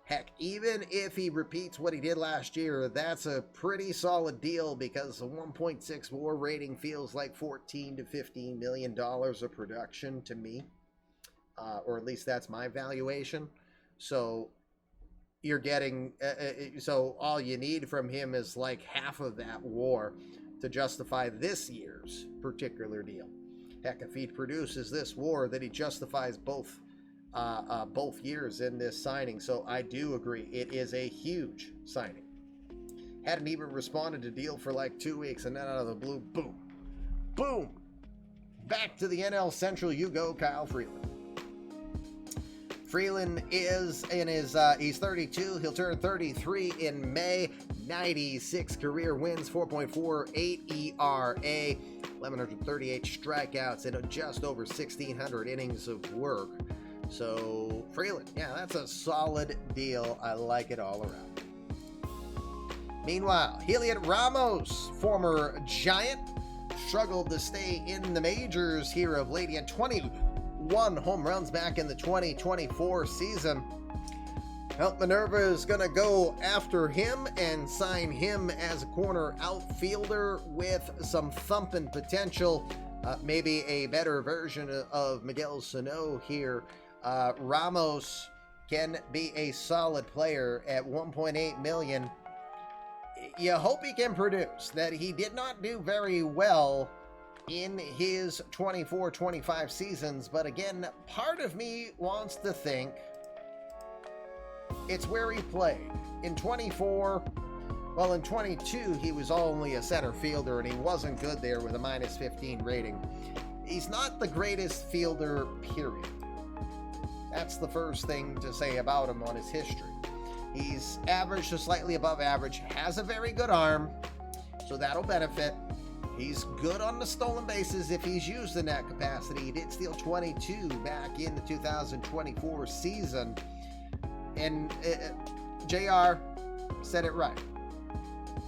Heck, even if he repeats what he did last year, that's a pretty solid deal because a 1.6 WAR rating feels like $14 to $15 million of production to me, or at least that's my valuation. So you're getting, so all you need from him is like half of that WAR to justify this year's particular deal. Heck, if he produces this WAR, then he justifies both years in this signing. So I do agree, it is a huge signing. Hadn't even responded to deal for like 2 weeks, and then out of the blue, boom, back to the NL Central you go, Kyle Freeland. Freeland is in his, he's 32, he'll turn 33 in May, 96 career wins, 4.48 ERA, 1,138 strikeouts, and just over 1,600 innings of work. So, Freeland, yeah, that's a solid deal. I like it all around. Meanwhile, Heliot Ramos, former Giant, struggled to stay in the majors here of late. He had 21 home runs back in the 2024 season. Well, Minerva is going to go after him and sign him as a corner outfielder with some thumping potential. Maybe a better version of Miguel Sano here. Ramos can be a solid player at $1.8 million. You hope he can produce. That he did not do very well in his 24-25 seasons, but again, part of me wants to think it's where he played. In 24, well, in 22, he was only a center fielder, and he wasn't good there with a -15 rating. He's not the greatest fielder, period. That's the first thing to say about him on his history. He's average to slightly above average, has a very good arm, so that'll benefit. He's good on the stolen bases if he's used in that capacity. He did steal 22 back in the 2024 season. And JR said it right.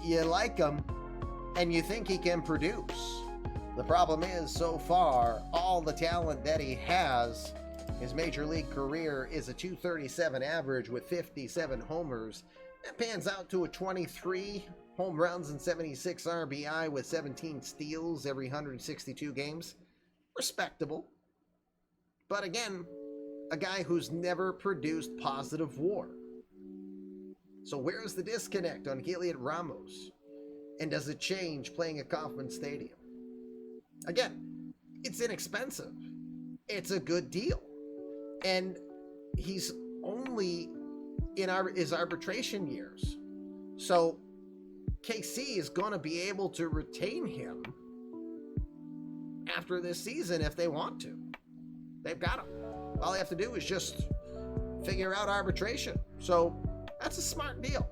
You like him, and you think he can produce. The problem is, so far, all the talent that he has, his major league career is a .237 average with 57 homers. That pans out to a 23 home runs and 76 RBI with 17 steals every 162 games. Respectable. But again, a guy who's never produced positive WAR. So where's the disconnect on Heliot Ramos? And does it change playing at Kauffman Stadium? Again, it's inexpensive. It's a good deal. And he's only in his arbitration years. So KC is going to be able to retain him after this season if they want to. They've got him. All they have to do is just figure out arbitration. So that's a smart deal.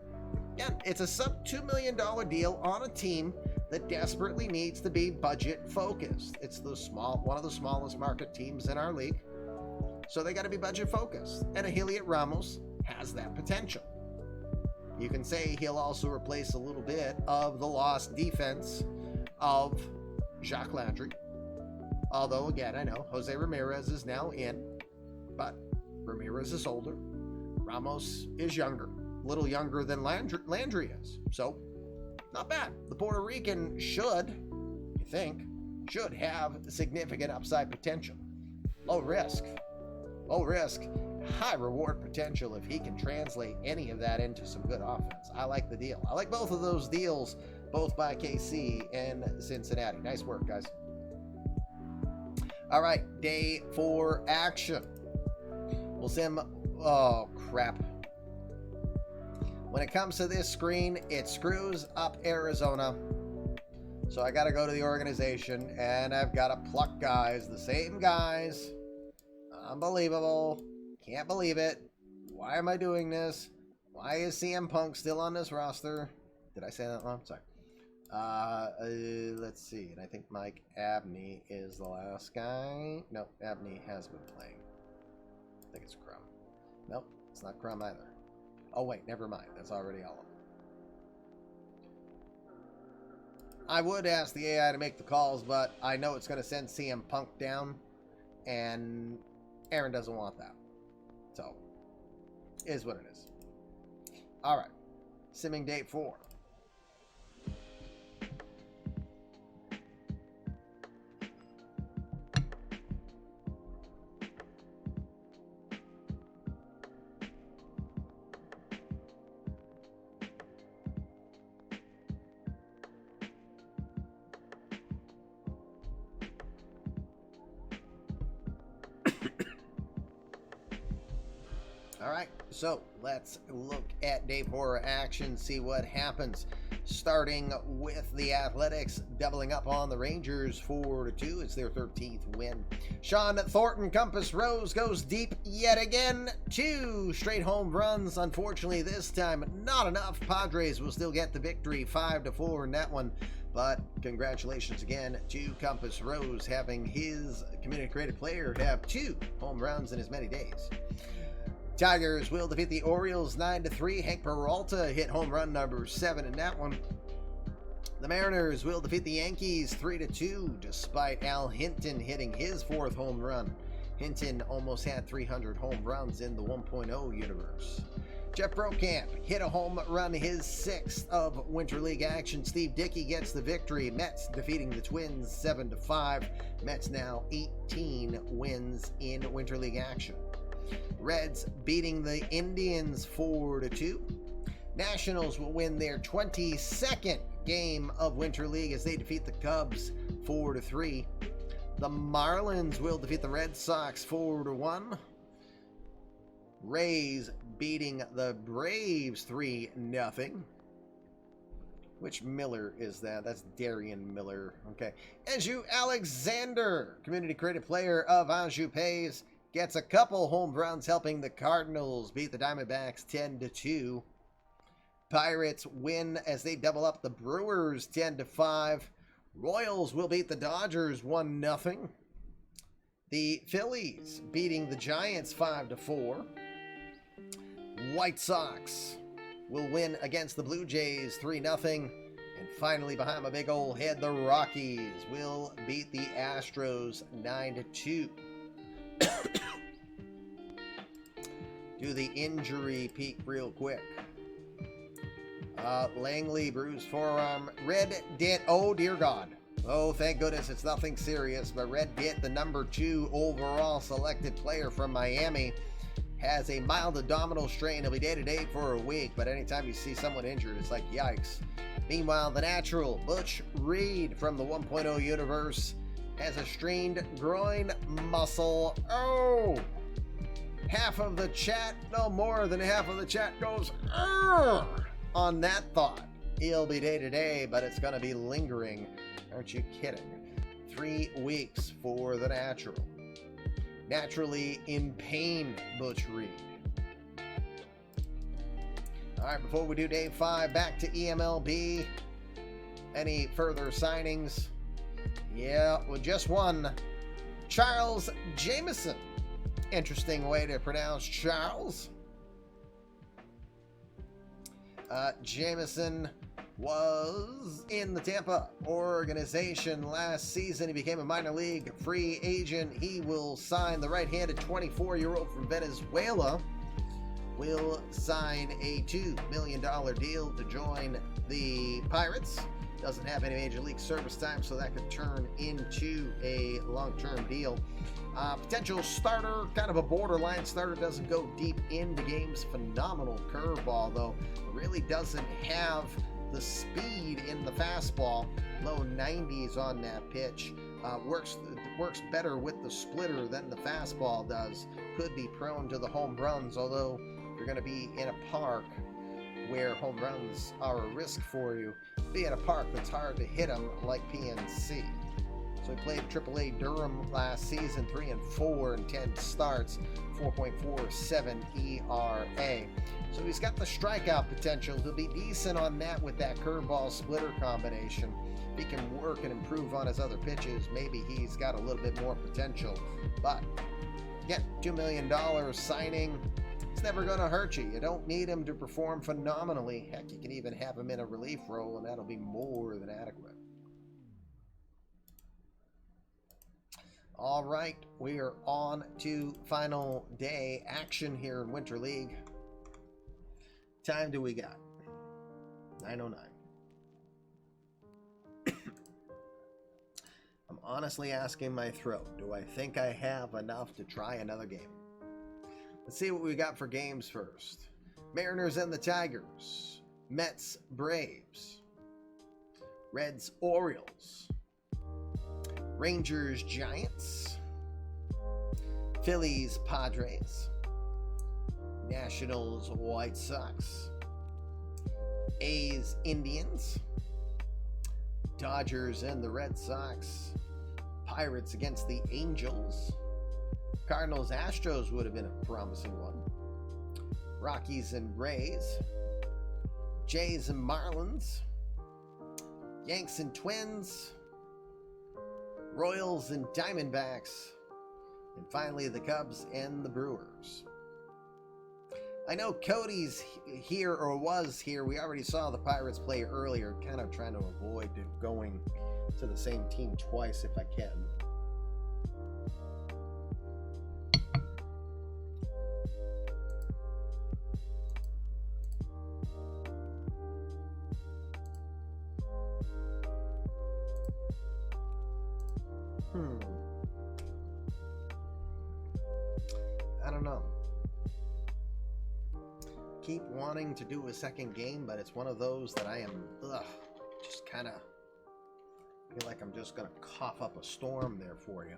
Again, it's a sub $2 million deal on a team that desperately needs to be budget focused. It's one of the smallest market teams in our league. So they got to be budget focused. And a Heliot Ramos has that potential. You can say he'll also replace a little bit of the lost defense of Jacques Landry. Although, again, I know Jose Ramirez is now in, but Ramirez is older. Ramos is younger, a little younger than Landry is. So, not bad. The Puerto Rican should have significant upside potential. Low risk, high reward potential if he can translate any of that into some good offense. I like the deal. I like both of those deals, both by KC and Cincinnati. Nice work, guys. All right, day 4 action. We'll sim. Oh, crap. When it comes to this screen, it screws up Arizona. So I got to go to the organization, and I've got to pluck guys, the same guys. Unbelievable. Can't believe it. Why am I doing this? Why is CM Punk still on this roster? Did I say that wrong? Sorry. Let's see. And I think Mike Abney is the last guy. No, Abney has been playing. I think it's Crum. Nope, it's not Crum either. Oh, wait, never mind. That's already all of them. I would ask the AI to make the calls, but I know it's going to send CM Punk down, and Aaron doesn't want that. So, is what it is. All right. Simming day 4. All right, so let's look at day 4 action, see what happens. Starting with the Athletics, doubling up on the Rangers 4-2. It's their 13th win. Sean Thornton Compass Rose goes deep yet again. 2 straight home runs. Unfortunately, this time not enough. Padres will still get the victory 5-4 in that one. But congratulations again to Compass Rose, having his community created player have 2 home runs in as many days. Tigers will defeat the Orioles 9-3. Hank Peralta hit home run number 7 in that one. The Mariners will defeat the Yankees 3-2, despite Al Hinton hitting his 4th home run. Hinton almost had 300 home runs in the 1.0 universe. Jeff Brokamp hit a home run, his 6th of Winter League action. Steve Dickey gets the victory. Mets defeating the Twins 7-5. Mets now 18 wins in Winter League action. Reds beating the Indians 4-2. Nationals will win their 22nd game of Winter League as they defeat the Cubs 4-3. The Marlins will defeat the Red Sox 4-1. Rays beating the Braves 3-0. Which Miller is that? That's Darian Miller. Okay. Anju Alexander, community created player of Anju Pays, gets a couple home runs, helping the Cardinals beat the Diamondbacks 10-2. Pirates win as they double up the Brewers 10-5. Royals will beat the Dodgers 1-0. The Phillies beating the Giants 5-4. White Sox will win against the Blue Jays 3-0. And finally, behind my big old head, the Rockies will beat the Astros 9-2. Do the injury peek real quick. Langley, bruised forearm. Red Dit, oh dear God. Oh, thank goodness it's nothing serious, but Red Dit, the number 2 overall selected player from Miami, has a mild abdominal strain. He'll be day-to-day for a week, but anytime you see someone injured, it's like, yikes. Meanwhile, the natural, Butch Reed from the 1.0 universe, has a strained groin muscle. Oh! Half of the chat, no more than half of the chat goes, on that thought. He'll be day-to-day, but it's going to be lingering. Aren't you kidding? 3 weeks for the natural. Naturally in pain, Butch Reed. All right, before we do day 5, back to eMLB. Any further signings? Yeah, well, just one. Charles Jameson. Interesting way to pronounce Charles. Jameson was in the Tampa organization last season. He became a minor league free agent. He will sign, the right-handed 24-year-old from Venezuela will sign a $2 million deal to join the Pirates. Doesn't have any major league service time, so that could turn into a long-term deal. Potential starter, kind of a borderline starter, doesn't go deep into games. Phenomenal curveball, though. Really doesn't have the speed in the fastball. Low 90s on that pitch. Works better with the splitter than the fastball does. Could be prone to the home runs, although you're going to be in a park where home runs are a risk for you. Be in a park that's hard to hit them, like PNC. So he played AAA Durham last season, 3-4 in 10 starts, 4.47 ERA. So he's got the strikeout potential. He'll be decent on that with that curveball splitter combination. If he can work and improve on his other pitches, maybe he's got a little bit more potential. But again, $2 million signing, it's never going to hurt you. You don't need him to perform phenomenally. Heck, you can even have him in a relief role, and that'll be more than adequate. All right, we are on to final day action here in Winter League. time do we got? 9:09. I'm honestly asking my throat, do I think I have enough to try another game? Let's see what we got for games first. Mariners and the Tigers. Mets, Braves. Reds, Orioles. Rangers, Giants. Phillies, Padres. Nationals, White Sox. A's, Indians. Dodgers and the Red Sox. Pirates against the Angels. Cardinals, Astros would have been a promising one. Rockies and Rays. Jays and Marlins. Yanks and Twins. Royals and Diamondbacks. And finally, the Cubs and the Brewers. I know Cody's here, or was here. We already saw the Pirates play earlier. Kind of trying to avoid going to the same team twice if I can. I don't know. Keep wanting to do a second game, but it's one of those that I am just kind of feel like I'm just gonna cough up a storm there for you.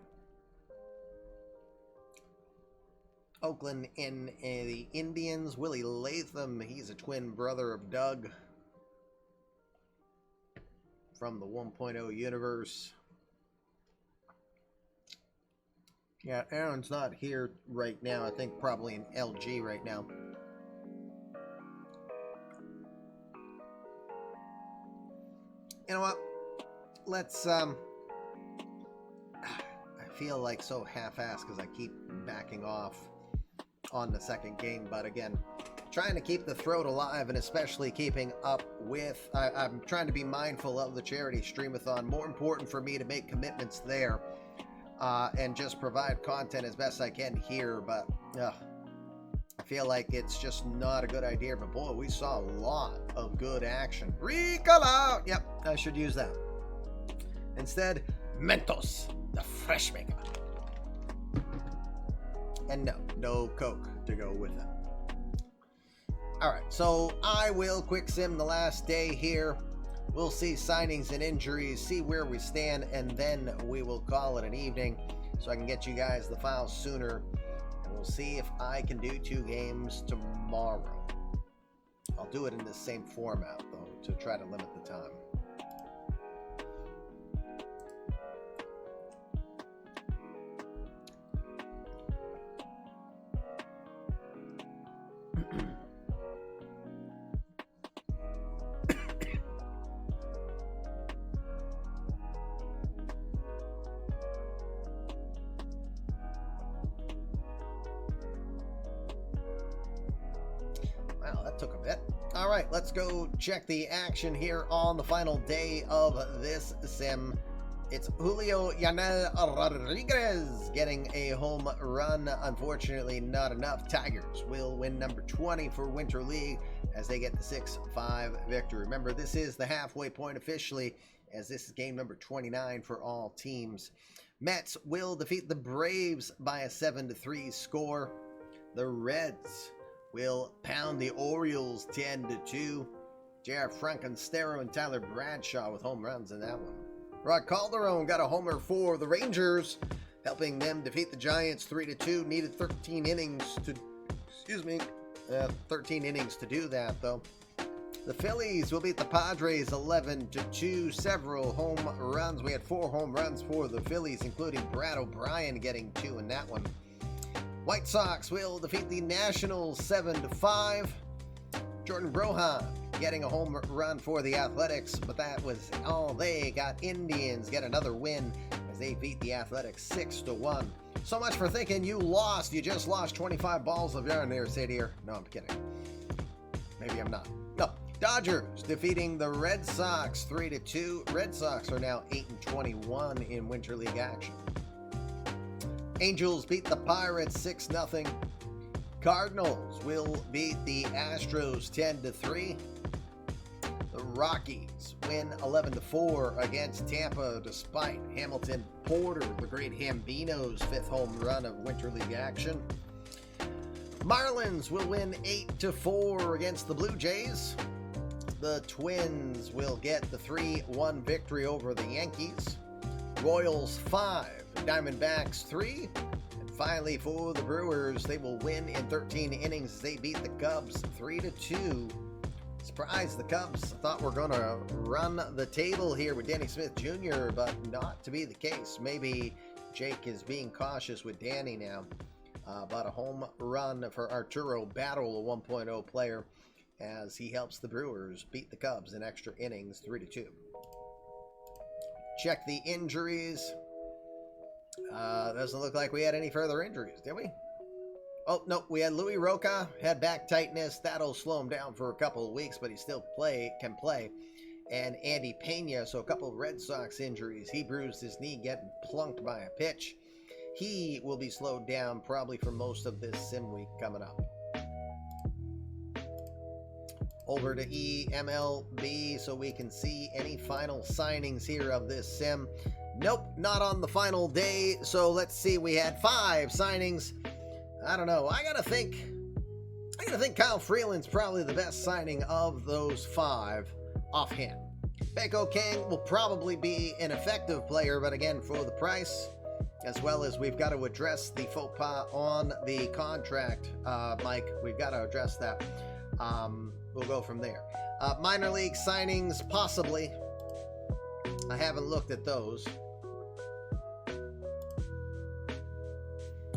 Oakland in the Indians. Willie Latham, he's a twin brother of Doug from the 1.0 universe. Yeah, Aaron's not here right now. I think probably in LG right now. You know what? Let's, I feel like so half-assed because I keep backing off on the second game, but again, trying to keep the throat alive and especially keeping up with, I'm trying to be mindful of the charity streamathon. More important for me to make commitments there and just provide content as best I can here, but I feel like it's just not a good idea. But boy, we saw a lot of good action. Recall out! Yep, I should use that. Instead, Mentos, the fresh maker. And no Coke to go with it. Alright, so I will quick sim the last day here. We'll see signings and injuries, see where we stand, and then we will call it an evening so I can get you guys the files sooner. And we'll see if I can do 2 games tomorrow. I'll do it in the same format, though, to try to limit the time. Wow, that took a bit. All right, let's go check the action here on the final day of this sim. It's Julio Yanel Rodriguez getting a home run. Unfortunately, not enough. Tigers will win number 20 for Winter League as they get the 6-5 victory. Remember, this is the halfway point officially, as this is game number 29 for all teams. Mets will defeat the Braves by a 7-3 score. The Reds will pound the Orioles 10-2. J.R. Frankenstero and Tyler Bradshaw with home runs in that one. Rod Calderon got a homer for the Rangers, helping them defeat the Giants 3-2. Needed 13 innings to, 13 innings to do that, though. The Phillies will beat the Padres 11-2. Several home runs. We had 4 home runs for the Phillies, including Brad O'Brien getting 2 in that one. White Sox will defeat the Nationals 7-5. Jordan Brohan getting a home run for the Athletics, but that was all they got. Indians get another win as they beat the Athletics 6-1. So much for thinking you lost. You just lost 25 balls of yarn there, Sid here. No, I'm kidding. Maybe I'm not. No. Dodgers defeating the Red Sox 3-2. Red Sox are now 8-21 in Winter League action. Angels beat the Pirates 6-0. Cardinals will beat the Astros 10-3. The Rockies win 11-4 against Tampa despite Hamilton Porter, the great Hambino's 5th home run of Winter League action. Marlins will win 8-4 against the Blue Jays. The Twins will get the 3-1 victory over the Yankees. Royals 5, Diamondbacks 3. And finally for the Brewers, they will win in 13 innings as they beat the Cubs 3-2. Surprise, the Cubs. thought we're going to run the table here with Danny Smith Jr., but not to be the case. Maybe Jake is being cautious with Danny now. But a home run for Arturo Battle, a 1.0 player, as he helps the Brewers beat the Cubs in extra innings 3-2. Check the injuries. Doesn't look like we had any further injuries, did we? Oh, no, we had Louis Roca, had back tightness. That'll slow him down for a couple of weeks, but he still can play. And Andy Pena, so a couple of Red Sox injuries. He bruised his knee getting plunked by a pitch. He will be slowed down probably for most of this sim week coming up. Over to eMLB so we can see any final signings here of this sim. Nope, not on the final day. So let's see, we had 5 signings. I don't know. I gotta think Kyle Freeland's probably the best signing of those 5 offhand. Beko Kang will probably be an effective player, but again, for the price, as well as we've got to address the faux pas on the contract, Mike. We've got to address that. We'll go from there. Minor league signings, possibly. I haven't looked at those.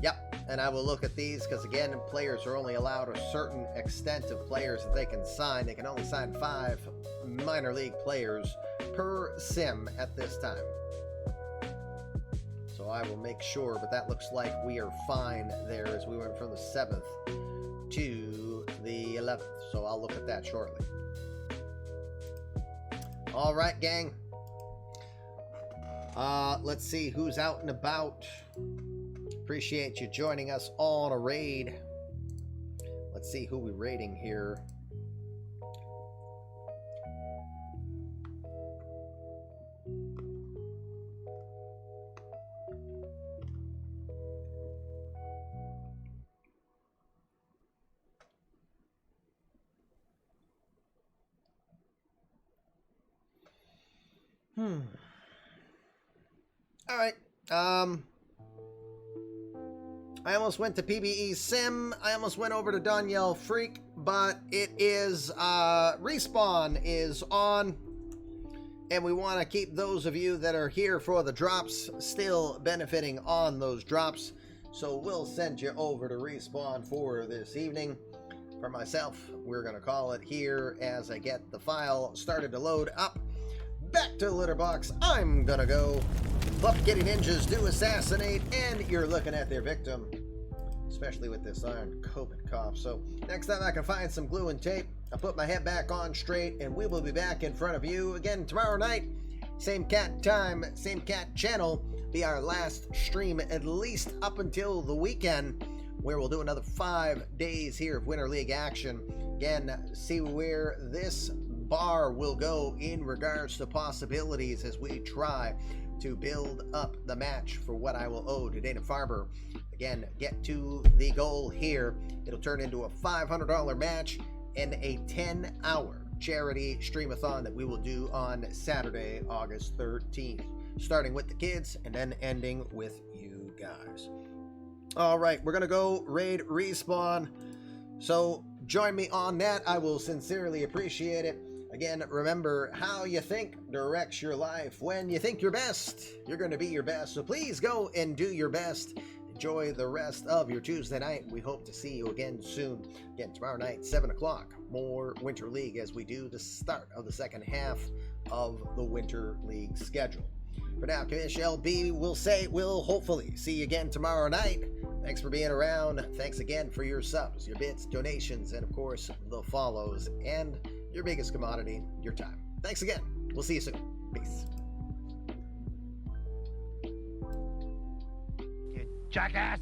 Yep, and I will look at these because, again, players are only allowed a certain extent of players that they can sign. They can only sign 5 minor league players per sim at this time. So I will make sure, but that looks like we are fine there as we went from the 7th to the 11th. So I'll look at that shortly. All right, gang. Let's see who's out and about. Appreciate you joining us on a raid. Let's see who we're raiding here. All right. I almost went to PBE Sim. I almost went over to Danielle Freak, but it is Respawn is on, and we want to keep those of you that are here for the drops still benefiting on those drops. So we'll send you over to Respawn for this evening. For myself, we're going to call it here as I get the file started to load up. Back to the litter box. I'm gonna go. Buff Kitty Ninjas do assassinate, and you're looking at their victim, especially with this iron COVID cough. So next time I can find some glue and tape, I'll put my head back on straight, and we will be back in front of you again tomorrow night. Same cat time, same cat channel. Be our last stream, at least up until the weekend, where we'll do another 5 days here of Winter League action. Again, see where this bar will go in regards to possibilities as we try to build up the match for what I will owe to Dana Farber. Again, get to the goal here. It'll turn into a $500 match and a 10-hour charity streamathon that we will do on Saturday, August 13th, starting with the kids and then ending with you guys. All right, we're gonna go raid Respawn, so join me on that. I will sincerely appreciate it. Again, remember, how you think directs your life. When you think your best, you're going to be your best. So please go and do your best. Enjoy the rest of your Tuesday night. We hope to see you again soon. Again, tomorrow night, 7 o'clock, more Winter League as we do the start of the second half of the Winter League schedule. For now, Commish LB will say we'll hopefully see you again tomorrow night. Thanks for being around. Thanks again for your subs, your bits, donations, and of course, the follows, and your biggest commodity, your time. Thanks again. We'll see you soon. Peace. You jackass!